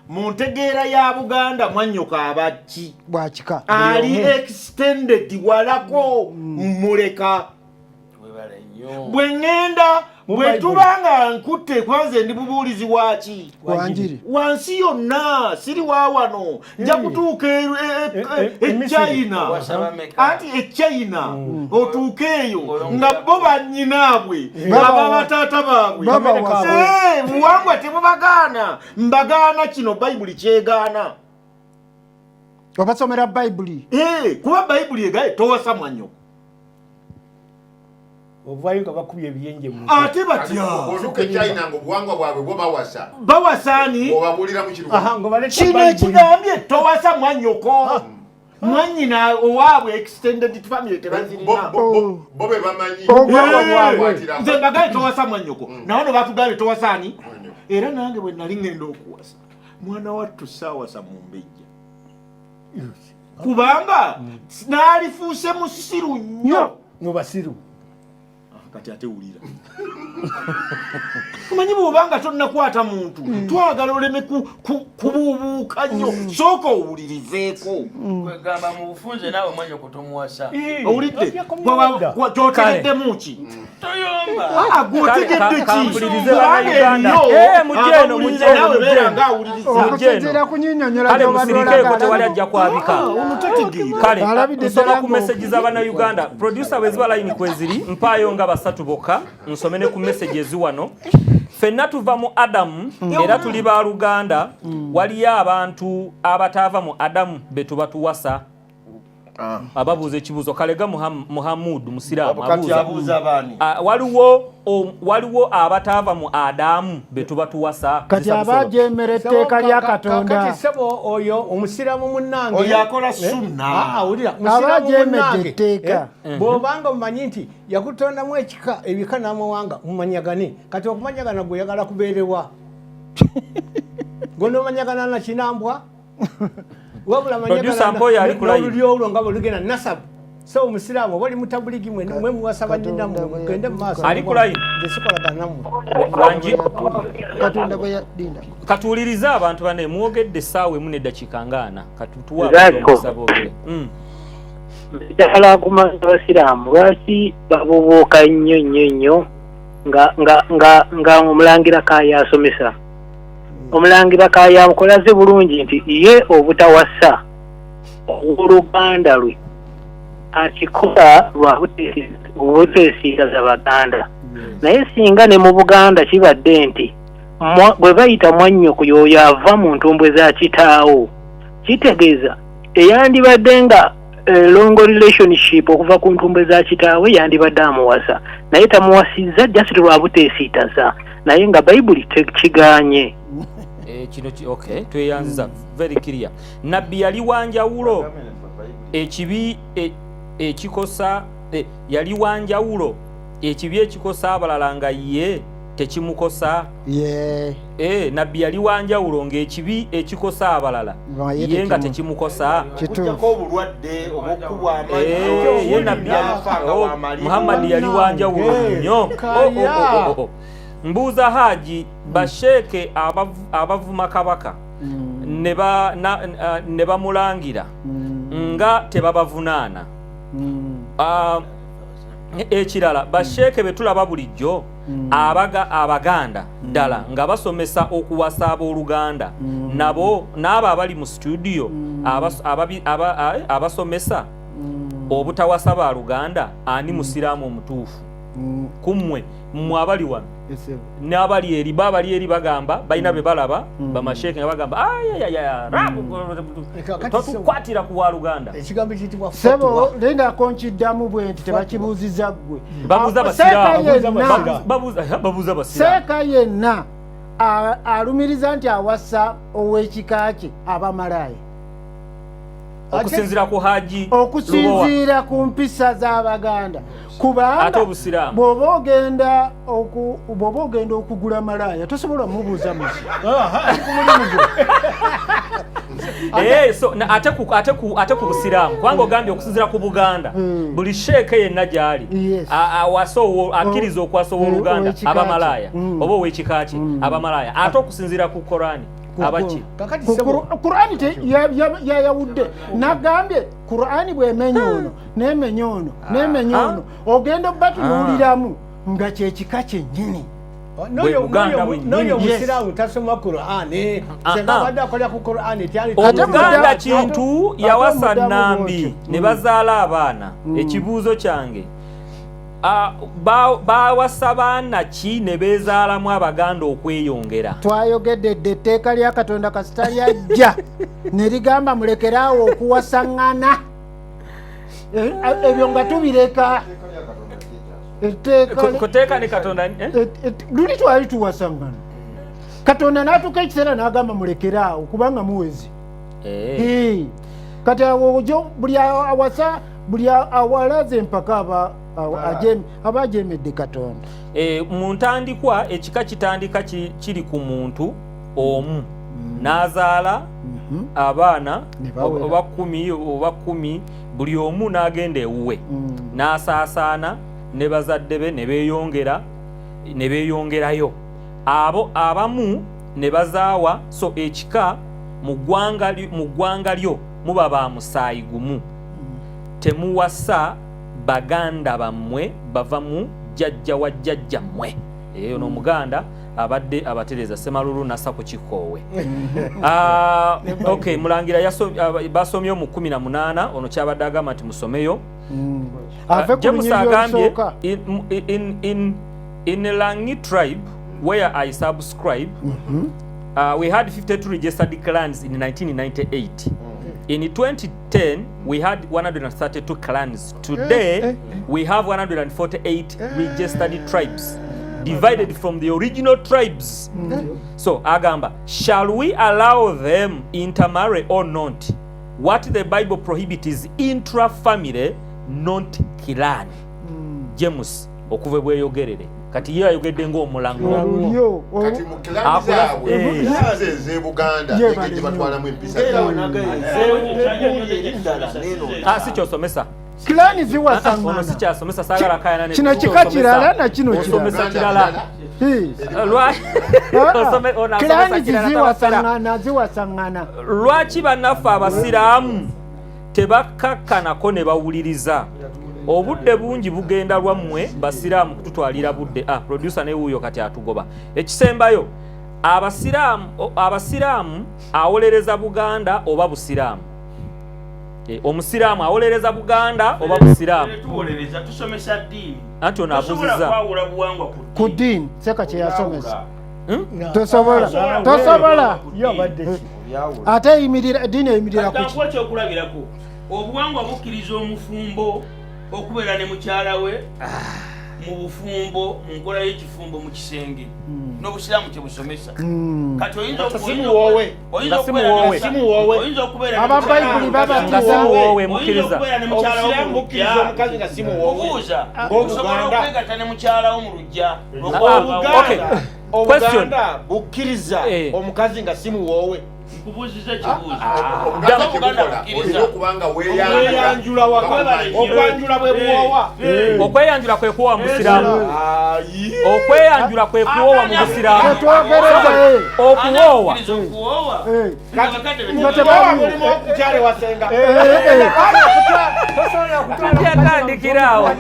mu ntegeera ya Buganda mwannyoko abaki bwakika ali extended walako muleka bwengenda bwe tubanga nkutte kwanze ndi bubuulizi waki wansi yonna siri wawano nja kutuuka China ati China otuukeeyo nga bo bannyinaabwe aba bataata baabwe buwangwa tebubagaana mbagaana kino bayibuli kyegaana obasomera bayibuli kuba bayibuli egaye towasa mwanyoko ovayo nga bakubye ebiyenje mu ate batya otuuke China ngo buwangwa bwabwe bwo bawasa bawasaani obabulira mu kiruga kino ekigambye towasa mwanyoko mwanyina owaabwe extended family tebazirina bo be bamanyi nze mbagaye towasa mwanyoko nawo no batugambye towasaani era nange bwe nali ngenda okuwasa mwana wattu saawasa mu mbejja kubanga naalifuuse musiru nnyo mu basiru kati ate wulira kumanyi bw'obanga tonnakwata muntu twagala oleme kubuubuuka nnyo sooka owulirizeeko kwegamba mu bufunze naawe mwanya kutomuwasa owulidde kyotegeddemu ki toyomba gwotegedde kampulirize bannayuganda nawe beera ngaawuliriza kale musirikeeko tewali ajja kwabika kale nsoma ku meseji z'abannayuganda producer bweziba line kweziri mpaayo nga basatu bokka nsome ne ku meseji eziwano ffenna tuva mu Adamu era tuli ba Luganda waliyo abantu abataava mu Adamu be tuba tuwasa ababuuza ekibuuzo kalega Muhammad musiraamu abuuza baani waliwo abataava mu Adamu be tuba tuwasa kati abajeemera etteeka lya Katonda kati sebo oyo omusiraamu munnange oyo akola sunna awulira abajeemedde etteeka bw'obanga mumanyi nti yakutondamu ekika ebika n'amawanga mumanyagane kati okumanyagana gwe oyagala kubeerewa gonomanyagana nakinambwa wabula manyagana olwo nga bolugenda nasabu so omusiraamu oba oli mutabuligi mwe muwasa bannina mugende mu maaso ali kulayini nzezikolagana nammwe wangi Katonda bwe yadinda katuwulirize abantu bane mwogedde essaawa emu n'eddakiika 40 katutuwaomusabogere njagala kumanya abasiraamu lwaki babubuuka nnyo nga omulangira Kaaya asomesa omulangira Kaaya amukolaze bulungi nti ye obutawasa oluganda lwe akikola lwa buteesigaza Baganda naye singa ne mu Buganda kibadde nti bwe bayita mwannyoko y'oyo ava mu ntumbwe za kitaawo kitegeeza eyandibadde nga long relationship okuva ku ntumbwe za kitaawe yandibadde amuwasa naye tamuwasizza just lwa buteesiitaza naye nga bayibuli tekiganye kino okay tweyanziza very clear nabbi yali wanjawulo ekibi ekikosa yali wanjawulo ekibi ekikosa abalala nga ye tekimukosa nabbi yali wanjawulo ng'ekibi ekikosa abalala ye nga tekimukosa obulwadde obukubwa ye nabbi Muhammad yali wanjawulo nnyo mbuuza Haji basheeke abavuma kabaka ne bamulangira nga tebabavunaana ekirala basheeke be tulaba bulijjo abaganda ddala nga basomesa okuwasa abooluganda nabo n'abo abali mu studio abasomesa obutawasa ba Luganda ani musiraamu omutuufu kummwe mmwe abali wano n'abali eri bagamba balina be balaba bamasheeke nga bagamba totukwatira ku Waluganda ekigambo kitibwa sebo linda konkiddamu bwe nti tebakibuuziza ggwe babuuza basiraamu seeka yenna alumiriza nti awasa ow'ekika kye abamalaaya okusinziira ku Haji okusinziira ku mpisa z'Abaganda kubanga bw'oba ogenda okugula malaaya tosobola mubuuza muzi ate ku busiraamu kubanga ogambye okusinziira ku Buganda buli sheeke yenna gy'ali akkiriza okwasa ow'Oluganda abamalaaya oba ow'ekika kye abamalaaya ate okusinziira ku Korani abaki Qur'ani yayawudde nagambye Qur'ani bw'emenya ono n'emenya ono n'emenya ono ogenda batunuuliramu nga kyekika kyennyini noyo musiraamu tasoma Qur'ani sebabadde akolera ku Qur'ani Omuganda kintu yawasa Nambi ne bazaala abaana ekibuuzo kyange bawasa baana ki ne beezaalamu Abaganda okweyongera twayogedde etteeka lya Katonda kasita lyajja ne ligamba mulekeraawo okuwasaŋŋana ebyo nga tubireka kuteeka ne Katonda luli twali tuwasaŋŋana Katonda n'atuuka ekiseera n'agamba mulekeraawo kubanga muwezi kati awo buli awasa buli awalaze empaka aba ajemedde Katonda mu ntandikwa ekika kitandika kiri ku muntu omu n'azaala abaana oba 10 buli omu n'agenda ewuwe n'asaasaana ne bazadde be ne beeyongerayo abo abamu ne bazaawa so ekika mu ggwanga lyo muba ba musaayi gumu temuwasa Baganda bammwe bava mu jjajja wa jjajja mmwe eyo n'Omuganda abadde abatereza Semalulu nasa ku kikoowe okay Mulangira basomyo mu 18 ono kyabadde agamba nti musomeyo James agambye in Langi tribe where I subscribe we had 52 registered clans in 1998. In 2010, we had 132 clans. Today, we have 148 registered tribes, divided from the original tribes. So, Agamba, shall we allow them intermarry or not? What the Bible prohibits is intra-family, not clan. James, okuve bweyogerere. Kati ye ayogedde ng'omulango kati mu kilani zaabwe ze Buganda gye batwalamu empisa si kyosomesa kilani ziwasaŋŋana ono si kyasomesa saagala kayana kino kika kirala na kino osomesa kirala kilani ziwasaŋŋana lwaki bannaffe abasiraamu tebakakkanako ne bawuliriza obudde bungi bugenda lwammwe basiraamu kututwalira budde producer ne wuuyo kati atugoba ekisembayo abasiraamu awolereza Buganda oba busiraamu omusiraamu awolereza Buganda oba busiraamu tuwolereza tusomesa ddiini anti ono abuuzizza ku ddiini seka kye yasomesa tosobola ate eyimirira ddiini eyimirira ku ekyokulabirako obuwangwa bukkiriza omufumbo okubeera ne mukyala we mu bufumbo mu nkola y'ekifumbo mu kisenge n'obusiraamu kye busomesa kati oyinza okubeera ababayibuli babamuwowe mukkiriza omukazi nga simuwobuuza osobola okwegatta ne mukyala wo mu lujja Obuganda bukkiriza omukazi nga simuwowe kubuuziza ekibuuzo okweyanjula okwanjula bwe buwowa okweyanjula kwe kuwowa mu busiraamu okweyanjula kwe kuwowa mu busiraamu okuwowa mulimu okukyale wasenga yatandikiraawo